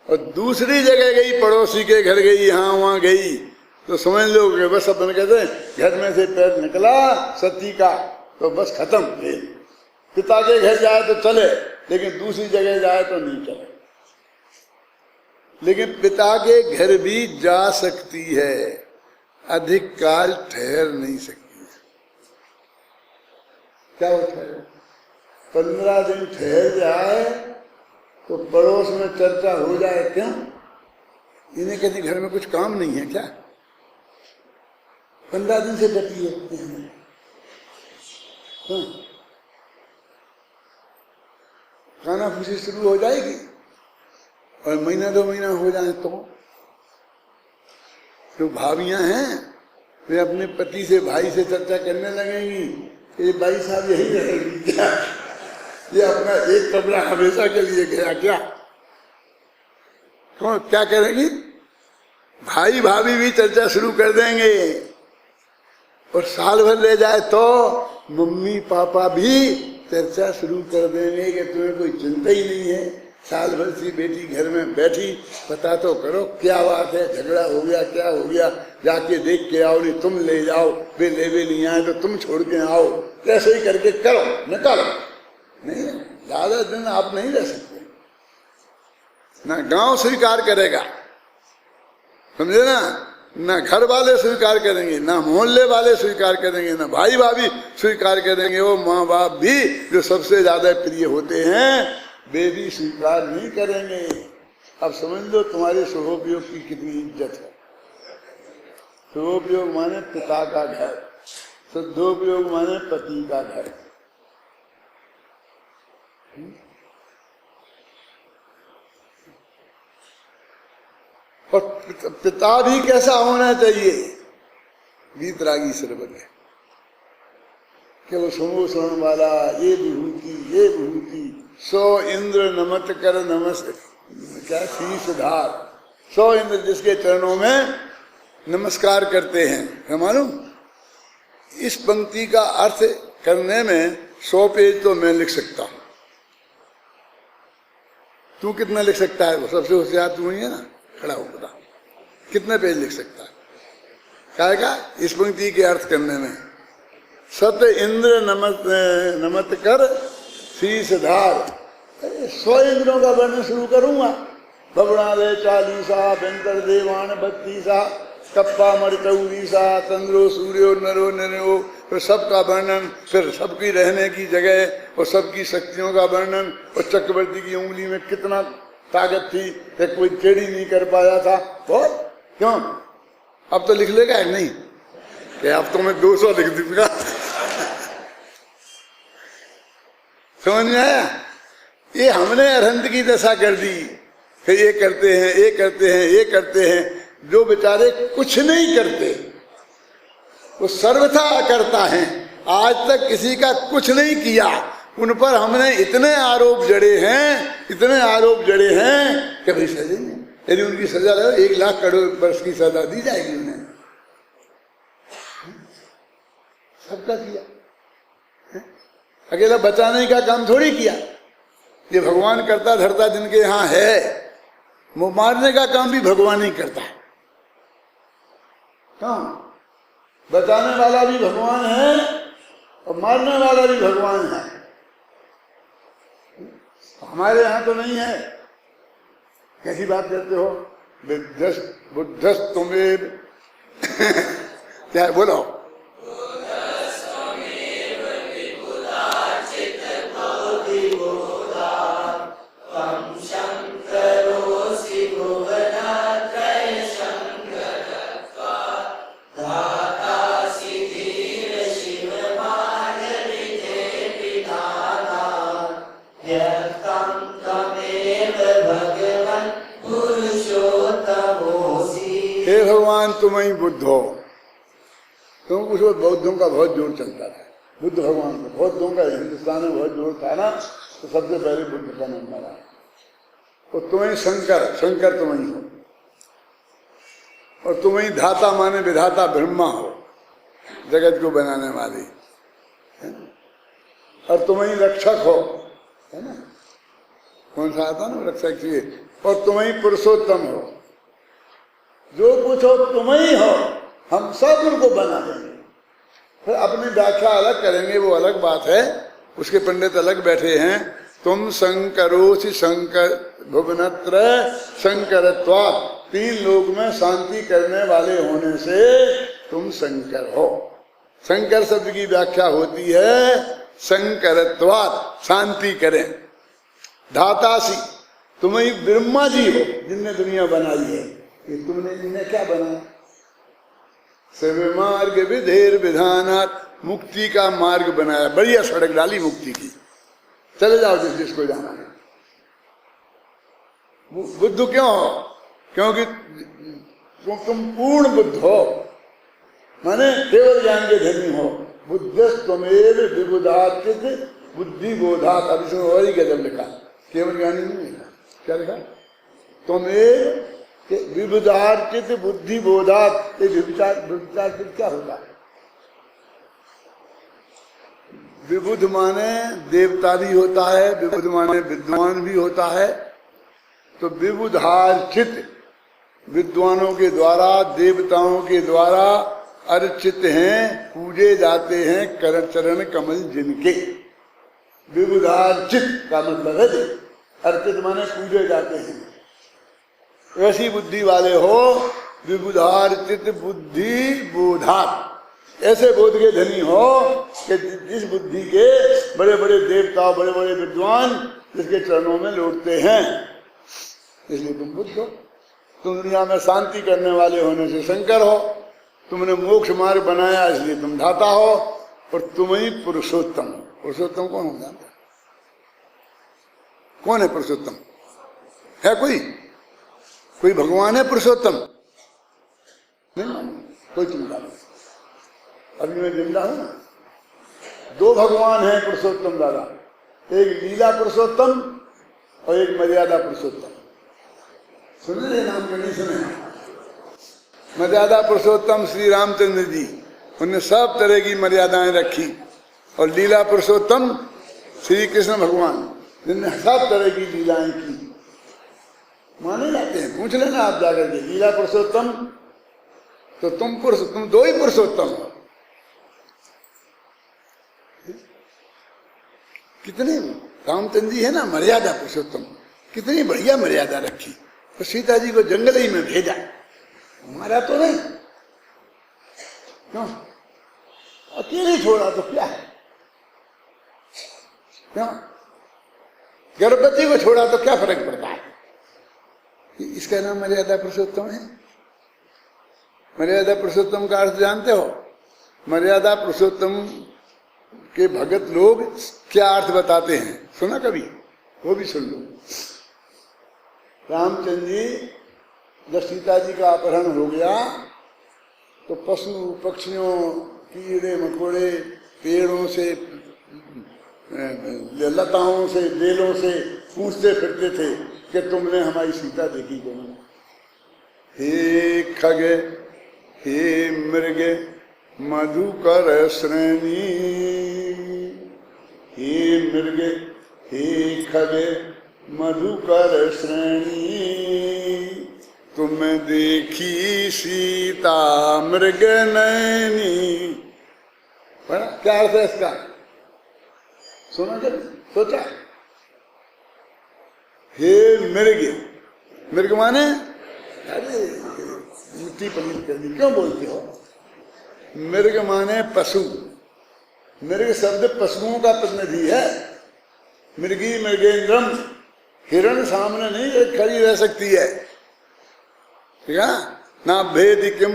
और दूसरी जगह गई, पड़ोसी के घर गई, यहाँ वहां गई, तो समझ लो कि बस अपन कहते हैं घर में से पैर निकला सती का तो बस खत्म। पिता के घर जाए तो चले, लेकिन दूसरी जगह जाए तो नहीं चले। लेकिन पिता के घर भी जा सकती है, अधिक काल ठहर नहीं सकती। क्या होता है? 15 दिन ठहर जाए तो पड़ोस में चर्चा हो जाए, क्यों? इन्हें कहती घर में कुछ काम नहीं है क्या? 15 दिन से डटी है। खाना खुशी शुरू हो जाएगी, और महीना 2 महीना हो जाए तो भाभियां हैं वे अपने पति से, भाई से चर्चा करने लगेंगी, ये भाई साहब यही रहेगी क्या? ये अपना एक कमरा हमेशा के लिए गया क्या? कौन क्या करेगी? भाई भाभी भी चर्चा शुरू कर देंगे, और साल भर ले जाए तो मम्मी पापा भी चर्चा शुरू कर देंगे कि तुम्हें कोई चिंता ही नहीं है, साल भर से बेटी घर में बैठी, पता तो करो क्या बात है, झगड़ा हो गया, क्या हो गया, जाके देख के आओ, नहीं तुम ले जाओ, वे लेवे नहीं आए तो तुम छोड़ के आओ, कैसे ही करके करो, निकालो। नहीं, ज्यादा दिन आप नहीं रह सकते, ना गांव स्वीकार करेगा, समझे ना, ना घर वाले स्वीकार करेंगे, ना मोहल्ले वाले स्वीकार करेंगे, ना भाई भाभी स्वीकार करेंगे, वो माँ बाप भी जो सबसे ज्यादा प्रिय होते हैं वे भी स्वीकार नहीं करेंगे। अब समझ लो तुम्हारे शुभोपयोग की कितनी इज्जत है। शुभोपयोग माने पिता का घर, शुद्धोपयोग माने पति का घर। और पिता भी कैसा होना चाहिए, वीतरागी सर्वज्ञ, कि वो सुमोषण वाला, ये विभूति 100 इंद्र नमत कर नमस् क्या शीश धार, 100 इंद्र जिसके चरणों में नमस्कार करते हैं। मालूम, इस पंक्ति का अर्थ करने में 100 पेज तो मैं लिख सकता हूं। तू कितना लिख सकता है? वो सबसे होशियार तू ही है ना, खड़ा हो बता कितने पेज लिख सकता है? कहेगा इस पंक्ति के अर्थ करने में, सत इंद्र नमत कर शीश धार, 100 इंद्रों का वर्णन शुरू करूंगा। बबड़ाले 40 व्यंतर देवान 32 कप्पा मरचौरीसा चंद्रो सूर्यो नरो नरो, फिर सबका वर्णन, फिर सबकी रहने की जगह और सबकी शक्तियों का वर्णन, और चक्रवर्ती की उंगली में कितना ताकत थी कि कोई टेढ़ी नहीं कर पाया था। और क्यों, अब तो लिख लेगा नहीं कि अब तो मैं 200 लिख दूंगा। समझ में आया? ये हमने अरहंत की दशा कर दी कि ये करते हैं, ये करते हैं, ये करते हैं। जो बेचारे कुछ नहीं करते वो सर्वथा करता है, आज तक किसी का कुछ नहीं किया, उन पर हमने इतने आरोप जड़े हैं, इतने आरोप जड़े हैं कि भाई सजा नहीं, यदि उनकी सजा लगे 1 लाख करोड़ वर्ष की सजा दी जाएगी उन्हें। सबका किया, अकेला बचाने का काम थोड़ी किया। ये भगवान करता धरता जिनके यहाँ है, वो मारने का काम भी भगवान ही करता है। हाँ, बचाने वाला भी भगवान है और मारने वाला भी भगवान है। हमारे यहाँ तो नहीं है। कैसी बात करते हो? बुद्धस तुम्हें क्या बोलो? हे भगवान तुम ही बुद्ध हो। तुम कुछ बौद्धों का बहुत जोर चलता था, बुद्ध भगवान का बौद्धों का हिंदुस्तान में बहुत जोर था ना, तो सबसे पहले बुद्ध का नाम मारा। और तुम ही शंकर, शंकर तुम ही हो, और तुम ही धाता माने विधाता ब्रह्मा हो, जगत को बनाने वाली, है ना? और तुम ही रक्षक हो, है ना? कौन सा आता ना रक्षक चाहिए। और तुम ही पुरुषोत्तम हो, जो कुछ हो तुम ही हो, हम सब उनको बना देंगे। फिर अपनी व्याख्या अलग करेंगे, वो अलग बात है, उसके पंडित अलग बैठे हैं। तुम शंकरोसि शंकर भुवनत्र शंकरत्वात्, 3 लोक में शांति करने वाले होने से तुम शंकर हो। शंकर शब्द की व्याख्या होती है शंकरत्वात्, शांति करें। धातासी, तुम ही ब्रह्मा जी हो जिनने दुनिया बनाई है। ये तुमने इन्हें क्या बनाया? सर्व मार्ग विधेर विधानात्, मुक्ति का मार्ग बनाया, बढ़िया सड़क डाली मुक्ति की। चले जाओ जिसको जाना है। बुद्ध क्यों हो? क्योंकि तुम पूर्ण बुद्ध हो, माने केवल ज्ञान के धनी हो। बुद्धस्त्वमेव विबुधाचित बुद्धि बोधात, अब इसमें और ही गजब लिखा, केवल ज्ञानी नहीं लिखा। क्या लिखा? त्वमेव विबुधार्चित बुद्धि बोधात। ये विचार क्या होता है? विबुध माने देवता भी होता है, विबुध माने विद्वान भी होता है। तो विबुधार्चित, विद्वानों के द्वारा, देवताओं के द्वारा अर्चित हैं, पूजे जाते हैं करण चरण कमल जिनके। विबुधार्चित का मतलब है अर्चित माने पूजे जाते हैं। ऐसी बुद्धि वाले हो, विबुधार्चित बुद्धि बोधात, ऐसे बोध के धनी हो कि जिस बुद्धि के बड़े बड़े देवता, बड़े बड़े विद्वान जिसके चरणों में लौटते हैं, इसलिए तुम बुद्ध हो। तुम दुनिया में शांति करने वाले होने से शंकर हो, तुमने मोक्ष मार्ग बनाया इसलिए तुम धाता हो, और तुम ही पुरुषोत्तम हो। पुरुषोत्तम कौन हो जानता? कौन है पुरुषोत्तम? है कोई भगवान है पुरुषोत्तम? नहीं मानो, कोई चिंता नहीं। अभी मैं जिंदा हूं ना, दो भगवान हैं पुरुषोत्तम दादा, एक लीला पुरुषोत्तम और एक मर्यादा पुरुषोत्तम। सुने नाम के नहीं सुने? मर्यादा पुरुषोत्तम श्री रामचंद्र जी, उन्होंने सब तरह की मर्यादाएं रखी, और लीला पुरुषोत्तम श्री कृष्ण भगवान, जिनने सब तरह की लीलाएं की, माने जाते हैं। पूछ लेना आप जाकर के, लीला पुरुषोत्तम तो तुम दो ही पुरुषोत्तम हो। कितने रामचंद्र जी है ना मर्यादा पुरुषोत्तम, कितनी बढ़िया मर्यादा रखी। तो सीता जी को जंगल ही में भेजा, मारा तो नहीं, क्यों? अकेले छोड़ा तो क्या है? क्यों? गर्भवती को छोड़ा तो क्या फर्क पड़ता है? इसका नाम मर्यादा पुरुषोत्तम है। मर्यादा पुरुषोत्तम का अर्थ जानते हो? मर्यादा पुरुषोत्तम के भगत लोग क्या अर्थ बताते हैं, सुना कभी? वो भी सुन लो। रामचंद्र जी जब सीता जी का अपहरण हो गया तो पशु पक्षियों, कीड़े मकोड़े, पेड़ों से, लताओं से, बेलों से पूछते फिरते थे कि तुमने हमारी सीता देखी क्यों? हे खग, हे मृग मधुकर श्रेणी, हे मृग, हे खग मधुकर श्रेणी, तुम देखी सीता मृग नैनी। क्या अर्थ है इसका? सुना जब सोचा? हे मृग, मृग माने अरे मिट्टी पलीत कर दी, क्यों बोलते हो? मृग माने पशु। मृग शब्द पशुओं का प्रतिनिधि है। मृगी मृगेंद्रम, हिरण सामने नहीं खड़ी रह सकती है, ठीक है ना? भेद किम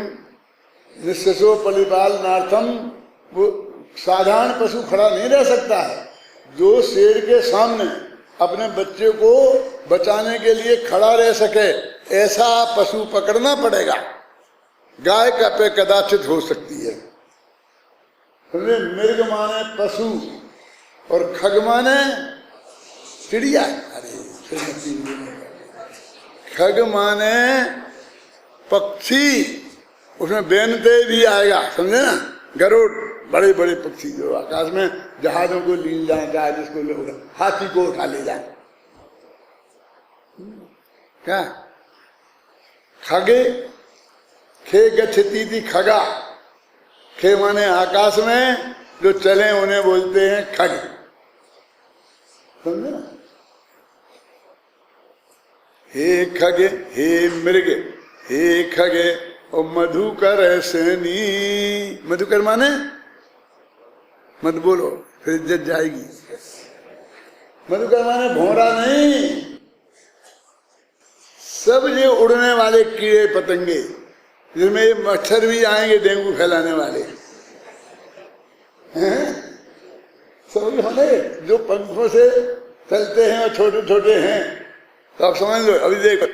निस्सो पलिपाल नार्थम, वो साधारण पशु खड़ा नहीं रह सकता है। जो शेर के सामने अपने बच्चे को बचाने के लिए खड़ा रह सके, ऐसा पशु पकड़ना पड़ेगा। गाय का पे कदाचित हो सकती है। मृग माने पशु और खग माने चिड़िया। अरे खग माने पक्षी, उसमें बेनते भी आएगा, समझे ना? गरुड़, बड़े बड़े पक्षी जो आकाश में जहाजों को लीन जाए, जिसको लोग हाथी को उठा ले जाए। क्या? खगे, खे गच्छति थी खगा। खे माने आकाश में जो चले उन्हें बोलते हैं खग, समझे ना? हे खगे, हे मृग, हे खगे और मधुकर सेनी। मधुकर माने मत बोलो फिर इज्जत जाएगी। मधुकर माने भौरा नहीं, सब ये उड़ने वाले कीड़े पतंगे, जिसमें मच्छर भी आएंगे डेंगू फैलाने वाले हैं, सब हमें जो पंखों से चलते हैं और छोटे छोटे हैं। तो आप समझ लो, अभी देखो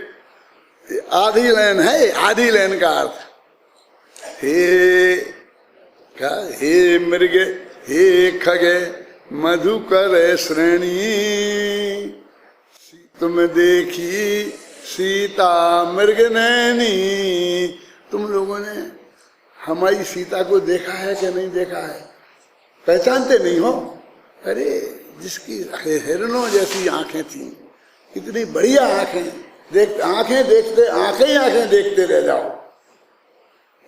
आधी लाइन है, आधी लाइन का अर्थ हे क्या? हे मृग, हे खगे मधुकर श्रेणी, तुम देखी सीता मृग नैनी। तुम लोगों ने हमारी सीता को देखा है कि नहीं देखा है? पहचानते नहीं हो? अरे जिसकी हिरणों जैसी आंखें थी, इतनी बढ़िया आंखें, आंखें देखते आंखें ही आंखें देखते रह जाओ।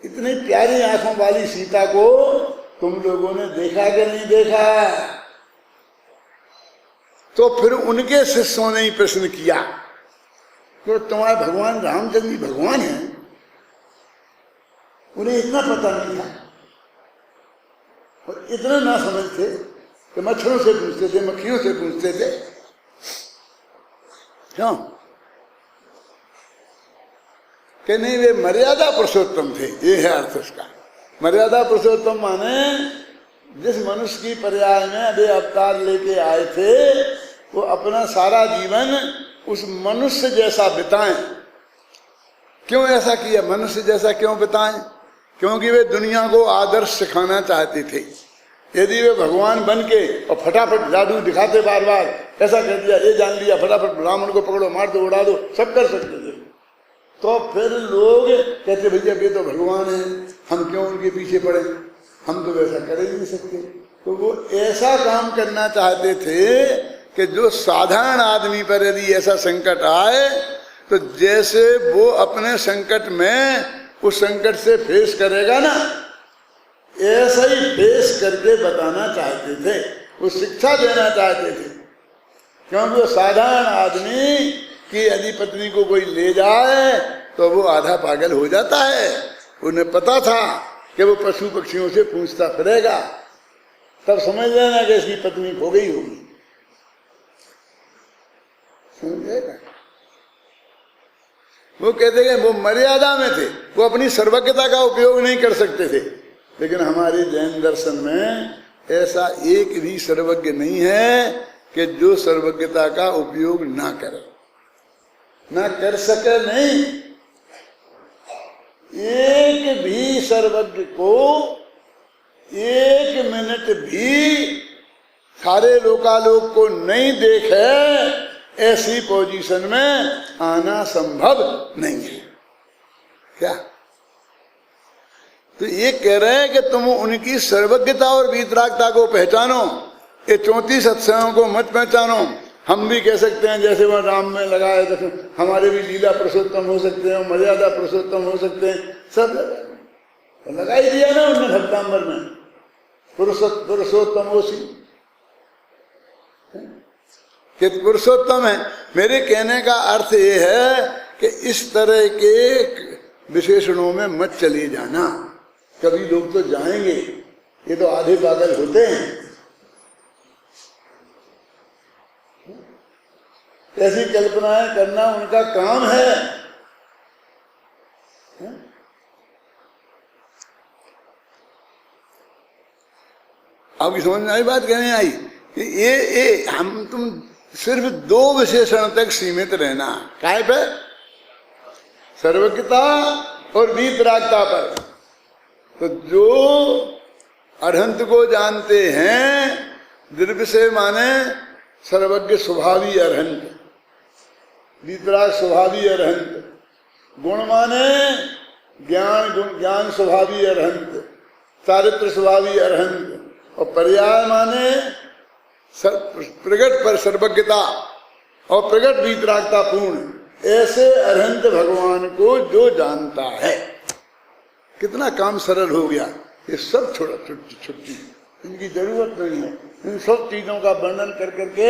इतनी प्यारी आंखों वाली सीता को तुम लोगों ने देखा कि नहीं देखा? तो फिर उनके शिष्यों ने ही प्रश्न किया, तो तुम्हारे भगवान रामचंद्र जी भगवान हैं? उन्हें इतना पता नहीं था और इतना ना समझते कि मच्छरों से पूछते थे, मक्खियों से पूछते थे। क्यों? कि नहीं, वे मर्यादा पुरुषोत्तम थे। ये है अर्थ उसका। मर्यादा पुरुषोत्तम माने जिस मनुष्य की पर्याय में वे अवतार लेके आए थे, वो अपना सारा जीवन उस मनुष्य जैसा बिताएं। क्यों ऐसा किया? मनुष्य जैसा क्यों बिताएं? क्योंकि वे दुनिया को आदर्श सिखाना चाहते थे। यदि वे भगवान बन के और फटाफट जादू दिखाते, बार बार ऐसा कर दिया, ये जान लिया, फटाफट ब्राह्मण को पकड़ो, मार दो, उड़ा दो, सब कर सकते थे, तो फिर लोग कहते भैया ये तो भगवान है, हम क्यों उनके पीछे पड़े, हम तो वैसा कर ही नहीं सकते। तो वो ऐसा काम करना चाहते थे कि जो साधारण आदमी पर यदि ऐसा संकट आए तो जैसे वो अपने संकट में उस संकट से फेस करेगा ना, ऐसा ही फेस करके बताना चाहते थे, वो शिक्षा देना चाहते थे। क्योंकि वो साधारण आदमी की यदि पत्नी को कोई ले जाए तो वो आधा पागल हो जाता है। उन्हें पता था कि वो पशु पक्षियों से पूछता फिरेगा, तब समझ लेना कि इसकी पत्नी खो गई होगी। समझेगा? वो कहते हैं वो मर्यादा में थे, वो अपनी सर्वज्ञता का उपयोग नहीं कर सकते थे। लेकिन हमारे जैन दर्शन में ऐसा एक भी सर्वज्ञ नहीं है कि जो सर्वज्ञता का उपयोग ना करे, ना कर सके। नहीं, एक भी सर्वज्ञ को एक मिनट भी सारे लोकालोक को नहीं देखे ऐसी पोजीशन में आना संभव नहीं है। क्या? तो ये कह रहे हैं कि तुम उनकी सर्वज्ञता और वीतरागता को पहचानो, ये 34 अक्षरों को मत पहचानो। हम भी कह सकते हैं जैसे वह राम में लगाए, हमारे भी लीला पुरुषोत्तम हो सकते हैं, मर्यादा पुरुषोत्तम हो सकते हैं, सब लगा ही दिया ना उन्होंने भक्तांबर में, पुरुषोत्तम ओसी कि पुरुषोत्तम है। मेरे कहने का अर्थ ये है कि इस तरह के विशेषणों में मत चले जाना। कभी लोग तो जाएंगे, ये तो आधे पागल होते हैं, ऐसी कल्पनाएं करना उनका काम है। आपकी समझ में आई बात? कहने आई कि ये हम तुम सिर्फ 2 विशेषण तक सीमित रहना। काय पे? सर्वज्ञता और वीतरागता पर। तो जो अरहंत को जानते हैं, द्रव्य से माने सर्वज्ञ स्वभावी अरहंत, वीतराग स्वभावी अरहंत, गुण माने ज्ञान स्वभावी अरहंत, चारित्र स्वभावी अरहंत, और पर्याय माने प्रगट पर सर्वज्ञता और प्रगट वीतरागता पूर्ण। ऐसे अरहंत भगवान को जो जानता है, कितना काम सरल हो गया। ये सब छोड़ा छुट्टी, इनकी जरूरत नहीं है। इन सब चीजों का वर्णन कर करके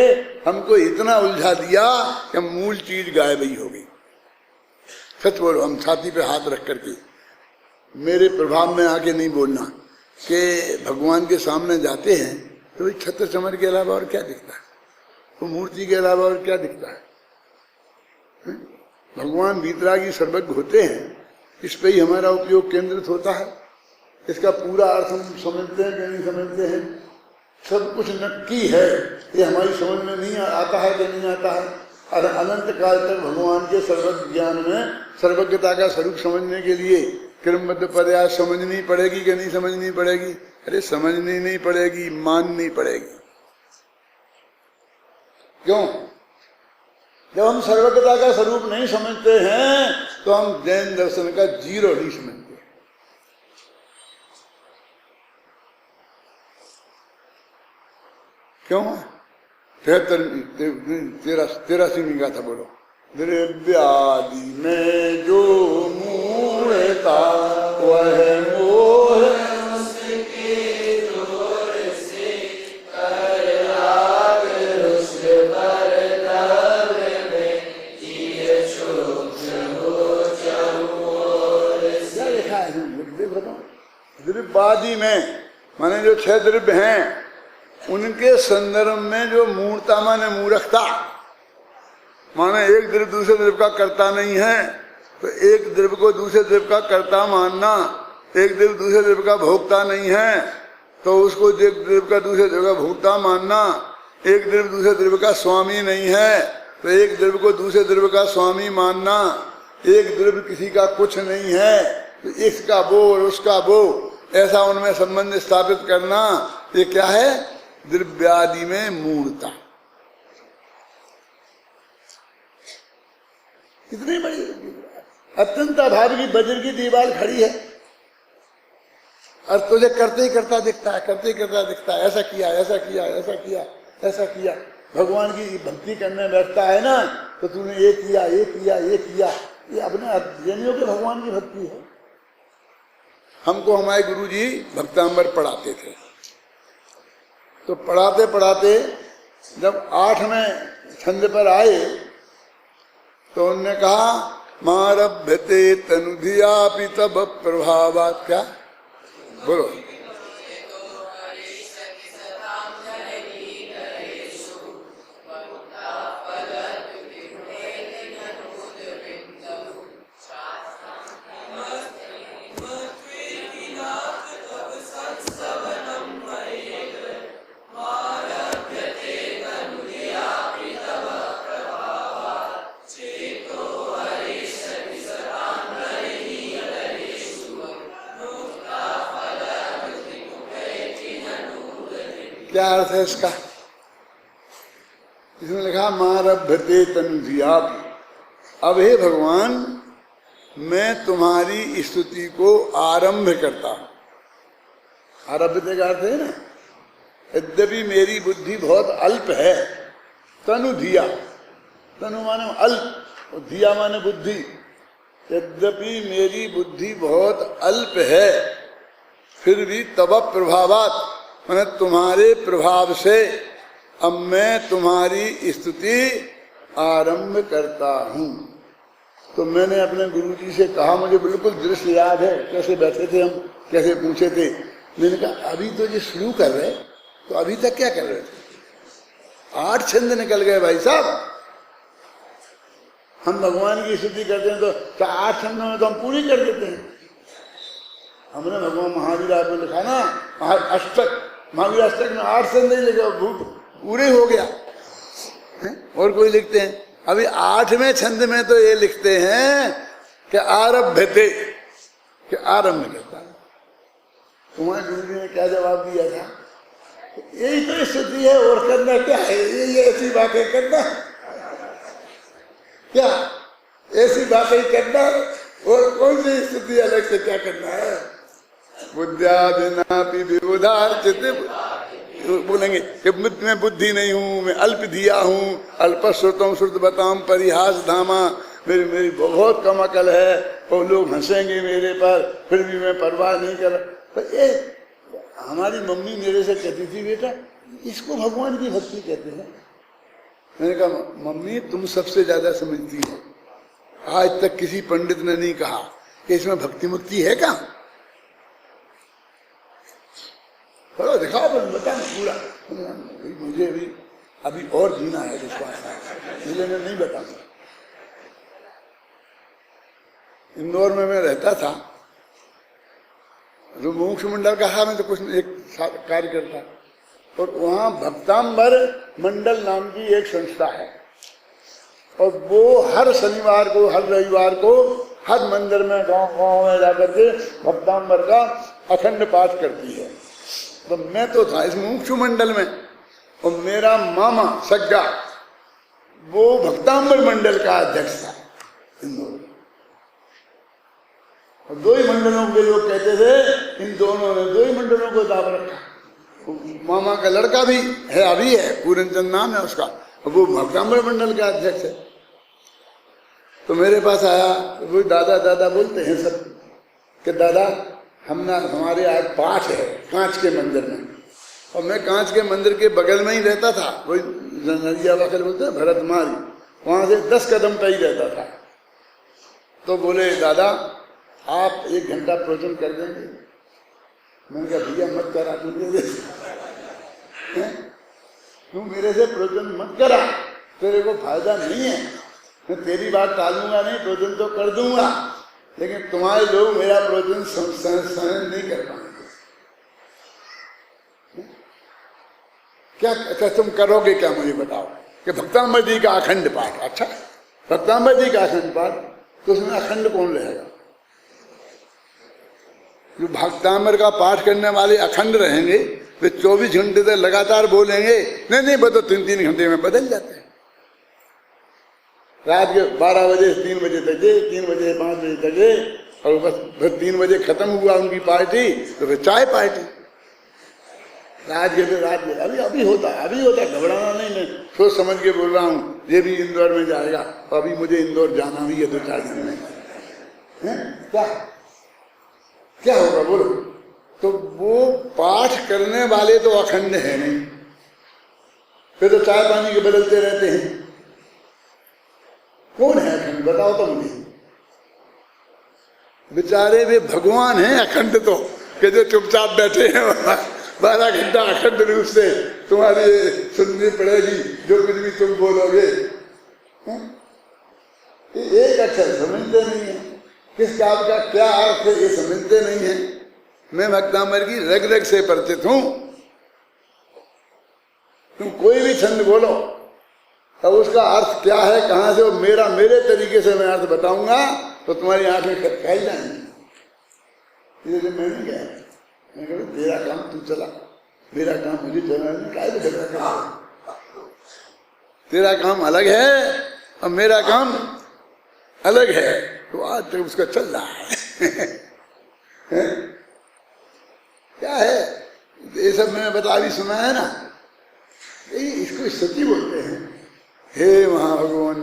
हमको इतना उलझा दिया कि मूल चीज गायब ही हो गई। सच बोलो, हम छाती पे हाथ रख करके, मेरे प्रभाव में आके नहीं बोलना कि भगवान के सामने जाते हैं तो छत्र चमर के अलावा और क्या दिखता है, वो मूर्ति के अलावा और क्या दिखता है। भगवान वीतरागी सर्वज्ञ होते हैं, इस पे ही हमारा उपयोग केंद्रित होता है। इसका पूरा अर्थ हम समझते हैं कि नहीं समझते हैं, सब कुछ नक्की है, ये हमारी समझ में नहीं आता है कि नहीं आता है। और अनंत काल तक भगवान के सर्वज्ञ ज्ञान में सर्वज्ञता का स्वरूप समझने के लिए क्रमबद्ध पर्याय समझनी पड़ेगी कि नहीं समझनी पड़ेगी? अरे समझनी नहीं पड़ेगी, माननी पड़ेगी। क्यों? जब हम सर्वज्ञता का स्वरूप नहीं समझते हैं तो हम जैन दर्शन का जीरो नहीं समझते। क्यों? 83वीं गाथा बोलो। द्रव्यादि में जो मूढ़ता वह मोह उसके जोर से कर लाग उसके बर्ताव में ये सूक्ष्म हो चहुओर से। क्या लिखा है? देखो तो, द्रव्यादि में माने जो 6 द्रव्य हैं उनके संदर्भ में जो मूर्ता माने मूर्खता, माने एक द्रव्य दूसरे द्रव्य का कर्ता नहीं है, तो एक द्रव्य को दूसरे द्रव्य का कर्ता मानना, एक द्रव्य दूसरे द्रव्य का भोक्ता नहीं है तो उसको एक द्रव्य का दूसरे द्रव्य का भोक्ता मानना, एक द्रव्य दूसरे द्रव्य का स्वामी नहीं है तो एक द्रव्य को दूसरे द्रव्य का स्वामी मानना, एक द्रव्य किसी का कुछ नहीं है तो इसका वो और उसका वो, ऐसा उनमें संबंध स्थापित करना, ये क्या है? द्रव्यादि में मूढ़ता। कितनी बड़ी अत्यंत अभाव की वज्र की दीवार खड़ी है और तुझे करते ही करता दिखता है, करते ही करता दिखता है, ऐसा किया ऐसा किया ऐसा किया ऐसा किया। भगवान की भक्ति करने बैठता है ना तो तूने ये किया ये किया ये किया, ये अपने अध्ययनियों के भगवान की भक्ति है। हमको हमारे गुरुजी भक्तांबर पढ़ाते थे, तो पढ़ाते पढ़ाते जब 8वें छंद पर आए तो उन्होंने कहा मारभ्यते तनुधियापि तब प्रभावात्। क्या बोलो? क्या अर्थ है इसका? इसमें लिखा मारभ्यते तनुधियापि। अब हे भगवान मैं तुम्हारी स्तुति को आरंभ करता हूं। आरभ्यते का अर्थ है ना, यद्यपि मेरी बुद्धि बहुत अल्प है, तनु धिया, तनु माने अल्प और धिया माने बुद्धि, यद्यपि मेरी बुद्धि बहुत अल्प है फिर भी तब प्रभावात मैंने तुम्हारे प्रभाव से अब मैं तुम्हारी स्तुति आरंभ करता हूं। तो मैंने अपने गुरुजी से कहा, मुझे बिल्कुल दृश्य याद है, कैसे बैठे थे हम, कैसे पूछे थे। मैंने कहा अभी तो ये शुरू कर रहे, तो अभी तक क्या कर रहे थे? 8 छंद निकल गए भाई साहब। हम भगवान की स्तुति करते हैं तो 8 छंदों में तो हम पूरी कर देते हैं। हमने भगवान महावीर आप में लिखा ना, अष्टक, महावीर अष्टक में 8 छंद नहीं लिखे, पूरे हो गया है? और कोई लिखते हैं अभी 8वें छंद में तो ये लिखते हैं कि आरभ्यते, कि आरंभ करता है। तुम्हारे गुरु जी ने क्या जवाब दिया था? यही तो स्तुति है, और करना क्या है? ये ऐसी बातें करना, क्या ऐसी बातें करना, और कौन सी स्तुति अलग से क्या करना है? बुद्ध्यादिनापि विबुधार्चित, बोलेंगे कि मैं बुद्धि नहीं हूँ, मैं अल्प धिया हूँ, अल्पश्रुतम श्रुतवताम परिहास धामा, मेरी बहुत कम अकल है और लोग हंसेंगे मेरे पर, फिर भी मैं परवाह नहीं कर। तो ये हमारी मम्मी मेरे से कहती थी, बेटा इसको भगवान की भक्ति कहते हैं। मैंने कहा मम्मी तुम सबसे ज्यादा समझती हो, आज तक किसी पंडित ने नहीं कहा कि इसमें भक्ति मुक्ति है क्या? चलो दिखाओ, बता पूरा। मुझे अभी और जीना है विश्वास, मुझे नहीं बताऊंगा। इंदौर में मैं रहता था, जो मोक्ष मंडल का था, मैं तो कुछ एक कार्य करता, और वहाँ भक्तांबर मंडल नाम की एक संस्था है, और वो हर शनिवार को, हर रविवार को, हर मंदिर में गांव में जाकर के भक्तांबर का अखंड पाठ करती है। तो मैं तो था इस मोक्ष मंडल में, और मेरा मामा सग्गा वो भक्तांबर मंडल का अध्यक्ष था इंदौर में। और 2 ही मंडलों के लोग कहते थे, इन दोनों ने 2 ही मंडलों को दाब रखा, मामा का लड़का भी है, अभी है, पूरनचंद नाम है उसका, वो भक्तांबर मंडल का अध्यक्ष है। तो मेरे पास आया, वो दादा दादा बोलते हैं सब कि दादा हमारे आज पाठ है कांच के मंदिर में, और मैं कांच के मंदिर के बगल में ही रहता था, वही नरिया बगल बोलते हैं भरतमारी, वहां से 10 कदम पे ही रहता था। तो बोले दादा आप 1 घंटा प्रवचन कर देंगे? मैंने कहा भैया मत करा, तू मेरे से प्रवचन मत करा, तेरे को फायदा नहीं है, मैं तेरी बात टालूंगा नहीं, प्रवचन तो कर दूंगा, लेकिन तुम्हारे लोग मेरा प्रवचन सहन नहीं कर पाएंगे। क्या अच्छा तुम करोगे क्या मुझे बताओ? कि भक्तांबर जी का अखंड पाठ। अच्छा भक्तांबर जी का अखंड पाठ, तो उसमें अखंड कौन रहेगा? जो भक्तांबर का पाठ करने वाले अखंड रहेंगे वे 24 घंटे तक लगातार बोलेंगे। नहीं वो तो 3-3 घंटे में बदल जाते हैं। रात के 12 बजे से 3 बजे तक 3 बजे 5 बजे तक, और बस 3 बजे खत्म हुआ उनकी पार्टी, तो फिर चाय पार्टी। रात के अभी होता घबराना नहीं, मैं सोच समझ के बोल रहा हूँ। ये भी इंदौर में जाएगा, और अभी मुझे इंदौर जाना भी है 2-4 दिन में। क्या होगा बोलो? तो वो पाठ करने वाले तो अखंड है नहीं, फिर तो चाय पानी के बदलते रहते हैं। कौन है अखंड बताओ तो मुझे। बेचारे वे भगवान हैं अखंड तो, कि जो चुपचाप बैठे हैं 12 घंटा अखंड रूप से तुम्हारी सुननी पड़ेगी जो कुछ भी तुम बोलोगे। एक अक्षर समझते नहीं है, किस काम का क्या अर्थ है ये समझते नहीं है। मैं भक्तांबर की रग रग से परिचित हूं। तुम कोई भी छंद बोलो तब उसका अर्थ क्या है, कहां से, मेरे तरीके से मैं अर्थ बताऊंगा तो तुम्हारी आंखें फैल जाएंगी। इसलिए मैं नहीं गया, मैं कहूँ तेरा काम तू चला, मेरा काम मुझे चला नहीं, क्या झगड़ा कर। तेरा काम अलग है और मेरा काम अलग है, तो आज तक उसका चल रहा है। क्या है ये सब मैंने बता भी सुना है ना, इसको सती बोलते हैं। हे महाभगवान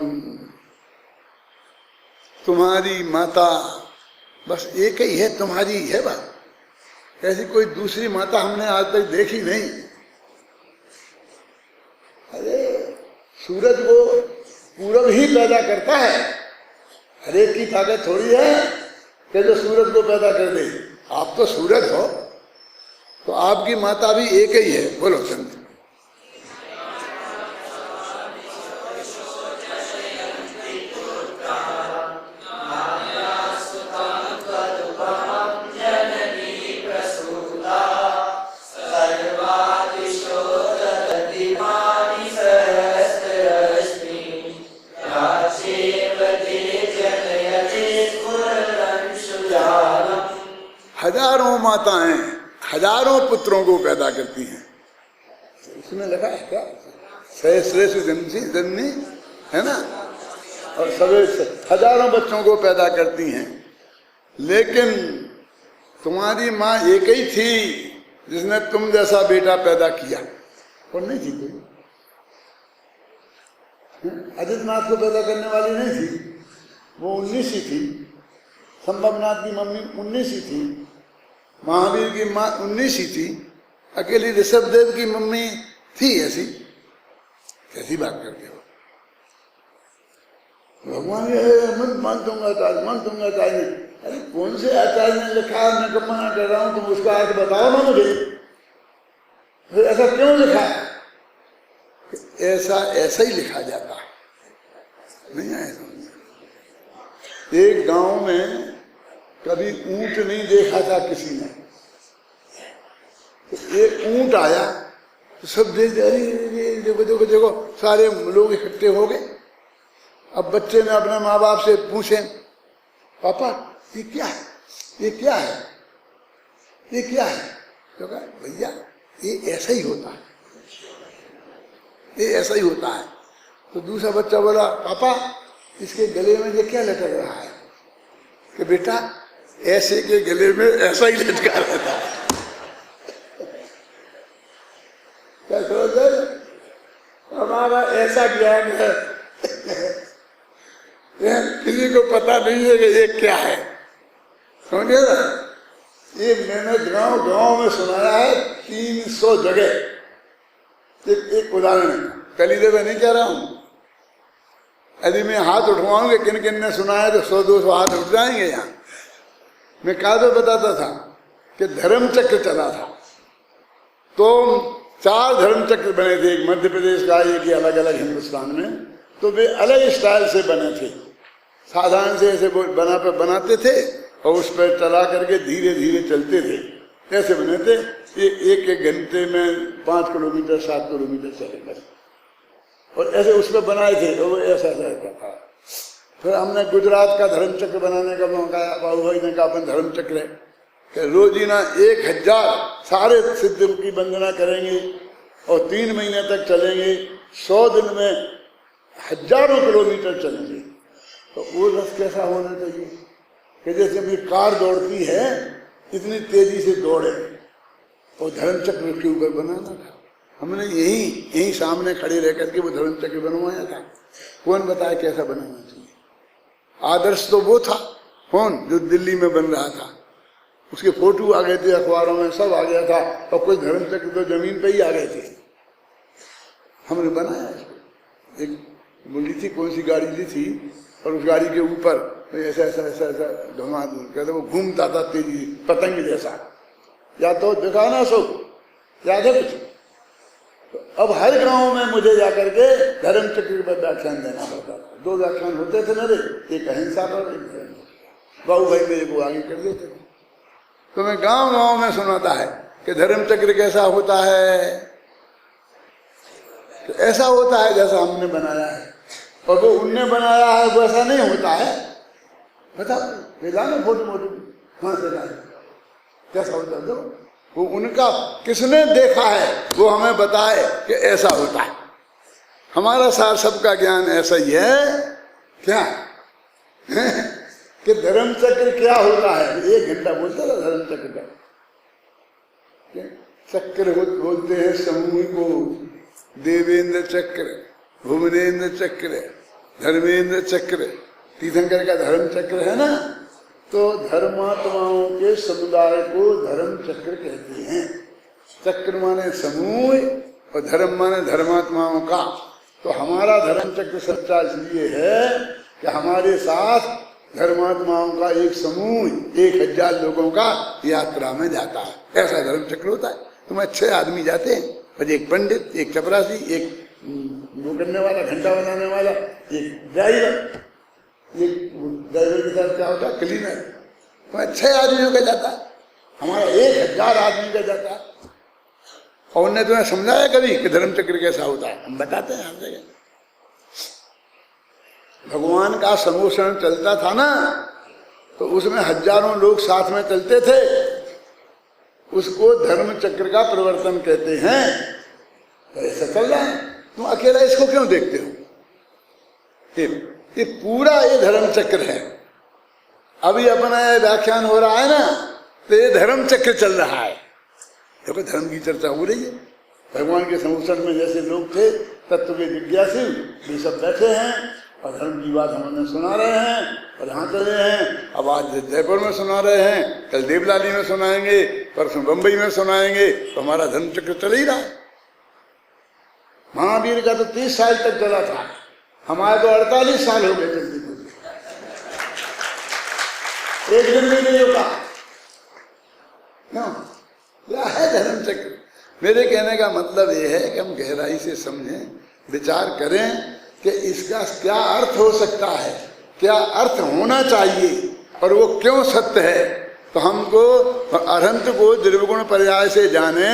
तुम्हारी माता बस एक ही है, तुम्हारी है बात, ऐसी कोई दूसरी माता हमने आज तक देखी नहीं। अरे सूरज को पूरब ही पैदा करता है, हर एक की ताकत थोड़ी है कि जो सूरज को पैदा कर दे। आप तो सूरज हो, तो आपकी माता भी एक ही है। बोलो संत। हजारों माताएं हजारों पुत्रों को पैदा करती हैं। इसमें लिखा है क्या, सहस्रेषु जननी है ना, और सवे हजारों बच्चों को पैदा करती हैं। लेकिन तुम्हारी माँ एक ही थी जिसने तुम जैसा बेटा पैदा किया, और नहीं थी कोई। अजितनाथ को पैदा करने वाली नहीं थी, वो 19 ही थी। संभवनाथ की मम्मी 19 ही थी, महावीर की माँ 19 ही थी, अकेली ऋषभदेव की मम्मी थी। ऐसी कैसी बात करते हो? भगवान मत मान दूंगा आचार्य। अरे कौन से आचार्य ने लिखा है, मैं कब मना कर रहा हूं, तुम उसका अर्थ बताओ ना मुझे। फिर ऐसा क्यों लिखा है? ऐसा ही लिखा जाता है, नहीं आया समझ। एक गांव में कभी ऊंट नहीं देखा था किसी ने, तो एक ऊंट आया तो सब देख देखो सारे लोग इकट्ठे हो गए। अब बच्चे ने अपने माँ बाप से पूछे, पापा ये क्या है, ये क्या है, ये क्या है? तो कहा भैया ये ऐसा ही होता है, ये ऐसा ही होता है। तो दूसरा बच्चा बोला, पापा इसके गले में ये क्या लटक रहा है? कि बेटा ऐसे के गले में ऐसा ही लटका रहता है। ऐसा ज्ञान है किसी को पता नहीं है कि ये क्या है, समझे ना। ये मैंने गांव गांव में सुनाया है 300 जगह। एक उदाहरण कलीदेव नहीं कह रहा हूं, यदि मैं हाथ उठवाऊंगे किन किन ने सुना है तो 100-200 हाथ उठ जाएंगे। यहाँ मैं काव्य बताता था कि धर्म चक्र चला था, तो 4 धर्म चक्र बने थे, एक मध्य प्रदेश का, एक ही अलग अलग हिंदुस्तान में। तो वे अलग स्टाइल से बने थे, साधारण से ऐसे बनाते थे और उस पर चला करके धीरे धीरे चलते थे, ऐसे बने थे। ये एक घंटे में 5 किलोमीटर 7 किलोमीटर चले बस, और ऐसे उस पर बनाए थे तो वो ऐसा रहता था। फिर हमने गुजरात का धर्म चक्र बनाने का मौका, बाबू भाई ने कहा अपन धर्म चक्र है कि रोजीना 1000 सारे सिद्ध की वंदना करेंगे और 3 महीने तक चलेंगे, 100 दिन में हजारों किलोमीटर चलेंगे। तो वो रस कैसा होना चाहिए कि जैसे अपनी कार दौड़ती है इतनी तेजी से दौड़े, और धर्म चक्र के ऊपर बनाना था। हमने यही सामने खड़े रह करके वो धर्म चक्र बनवाया था। कौन बताया कैसा बनाना चाहिए? आदर्श तो वो था, कौन जो दिल्ली में बन रहा था, उसके फोटो आ गए थे अखबारों में, सब आ गया था, और कोई धर्म चक्र तो जमीन पे ही आ गए थे। हमने बनाया इसको। एक बोली थी, कौन सी गाड़ी ली थी, और उस गाड़ी के ऊपर ऐसा ऐसा ऐसा ऐसा धुआं कहते वो घूमता था तेजी, पतंग जैसा। या तो दिखा ना सो याद है कुछ? तो अब हर गांव में मुझे जाकर के धर्म चक्र पर व्याख्यान देना पड़ता था। 2 व्याख्यान होते थे मेरे, एक अहिंसा पर, एक धर्म। बाबू भाई मेरे को आगे कर देते थे। तो मैं गांव गांव में सुनाता है कि धर्म चक्र कैसा होता है। तो ऐसा होता है जैसा हमने बनाया है, और वो उनने बनाया है वो ऐसा नहीं होता है। बता ना फोटो मोटो कहाँ से लाए, कैसा होता है? तो वो उनका किसने देखा है वो हमें बताए कि ऐसा होता है। हमारा सार सबका ज्ञान ऐसा ही है क्या कि धर्म चक्र क्या होता है। 1 घंटा बोलता था धर्म चक्र का। चक्र बोलते हैं समूह को, देवेंद्र चक्र, भुवनेन्द्र चक्र, धर्मेंद्र चक्र। तीर्थंकर का धर्म चक्र है ना, तो धर्मात्माओं के समुदाय को धर्म चक्र कहते हैं। चक्र माने समूह और धर्म माने धर्मात्माओं का। तो हमारा धर्म चक्र सच्चा इसलिए है कि हमारे साथ धर्मात्माओं का एक समूह 1000 लोगों का यात्रा में जाता है, ऐसा धर्म चक्र होता है। तुम 6 आदमी जाते हैं, और एक पंडित, एक चपरासी, एक वो करने वाला, घंटा बनाने वाला, एक ड्राइवर। ये ड्राइवर के साथ क्या होता है? क्लीनर। तो 6 आदमियों का जाता है, हमारा 1000 आदमी का जाता है। और उन्होंने तुम्हें समझाया कभी कि धर्म चक्र कैसा होता है? हम बताते हैं हर जगह। भगवान का समोषण चलता था ना, तो उसमें हजारों लोग साथ में चलते थे, उसको धर्म चक्र का परिवर्तन कहते हैं। तो ऐसा चल रहा है, तुम अकेला इसको क्यों देखते हो? ये पूरा ये धर्म चक्र है। अभी अपना व्याख्यान हो रहा है ना, तो ये धर्म चक्र चल रहा है। देखो धर्म की चर्चा हो रही है। भगवान के समोषण में जैसे लोग थे तत्व के जिज्ञासु भी सब बैठे हैं और धर्म की बात हमने सुना रहे हैं और यहाँ चले हैं। अब आज जयपुर में सुना रहे हैं, कल देवलाली में सुनाएंगे, परसों बम्बई में सुनाएंगे। तो हमारा धर्म चक्र चल ही रहा है। महावीर का तो 30 साल तक चला था, हमारे तो 48 साल हो गए चलते चलते, एक दिन भी नहीं होता। क्या है धर्म चक्र? मेरे कहने का मतलब ये है कि हम गहराई से समझें, विचार करें कि इसका क्या अर्थ हो सकता है, क्या अर्थ होना चाहिए और वो क्यों सत्य है। तो हमको अनंत को द्रव्यगुण पर्याय से जाने,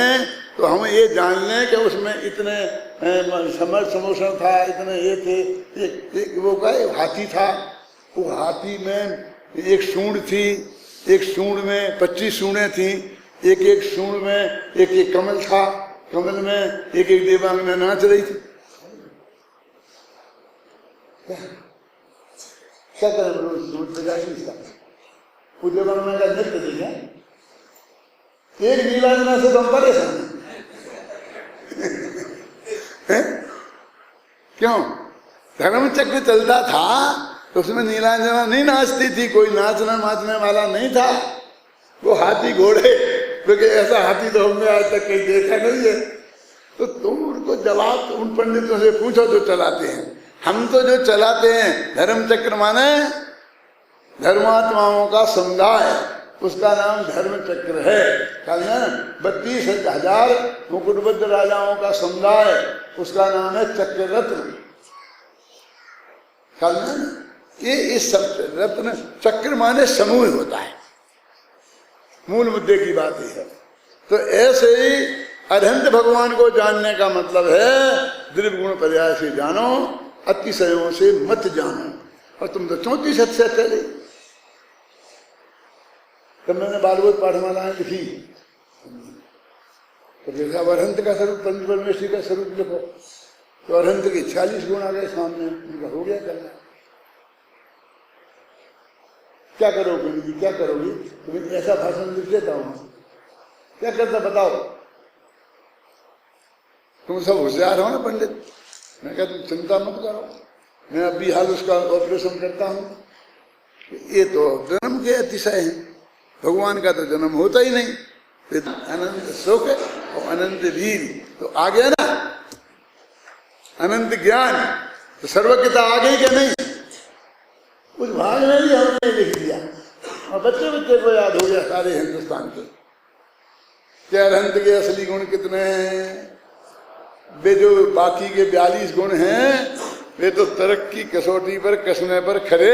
तो हम ये जान लें कि उसमें इतने समोषण था, इतने ये थे। वो क्या हाथी था, वो हाथी में एक सूंड थी, एक सूंड में 25 सूंडें थी, एक एक सूंड में एक एक कमल था, कमल में एक एक देवांगना नाच रही थी। क्या करें सूंड इसका देवांगना का नृत्य देखा, एक नीलांजना से तो हम परेशान हैं। क्यों? धर्म चक्र चलता था तो उसमें नीलांजना नहीं नाचती थी, कोई नाचना नाचने वाला नहीं था। वो हाथी घोड़े, क्योंकि ऐसा हाथी तो हमने आज तक कहीं देखा नहीं है। तो तुम उनको जवाब उन पंडितों से पूछो जो चलाते हैं। हम तो जो चलाते हैं धर्म चक्र माने धर्मात्माओं का समुदाय, उसका नाम धर्म चक्र है। कल 32,000 मुकुटबद्ध राजाओं का समुदाय, उसका नाम है चक्र रत्न। कल ये इस रत्न चक्र माने समूह होता है, मूल मुद्दे की बात ही है। तो ऐसे ही अरहंत भगवान को जानने का मतलब है द्रव्य गुण पर्याय से जानो, अतिशयों से मत जानो। और तुम तो 34 से चले। तब मैंने बालवोध पाठमालाएं लिखी तो देखा अरहंत का स्वरूप, पंचपरमेश्वरी का स्वरूप लिखो, तो अरहंत के 46 गुण आ गए सामने। हो गया करना, क्या करोगे जी, क्या करोगी? तुम्हें ऐसा भाषण लिख देता हूं, क्या करता बताओ? तुम सब होशियार हो ना पंडित। मैं कहता तुम चिंता मत करो, मैं अभी हाल उसका ऑपरेशन करता हूं। ये तो जन्म के अतिशय है, भगवान का तो जन्म होता ही नहीं। फिर अनंत सुख और अनंत वीर तो आ गया ना, अनंत ज्ञान तो सर्वज्ञता आ गई क्या नहीं? उस भाग में भी हमने लिख दिया और बच्चे बच्चे को याद हो गया सारे हिंदुस्तान के। क्या अरहंत के असली गुण कितने हैं? वे जो बाकी के 42 गुण हैं वे तो तरक की कसौटी पर कसने पर खरे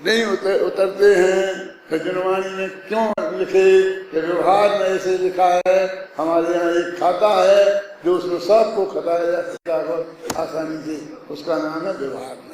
नहीं उतरते हैं। खजनवाणी में क्यों लिखे कि व्यवहार में ऐसे लिखा है? हमारे यहाँ एक खाता है जो उसमें सबको खताया जा सकता है आसानी से, उसका नाम है व्यवहार में।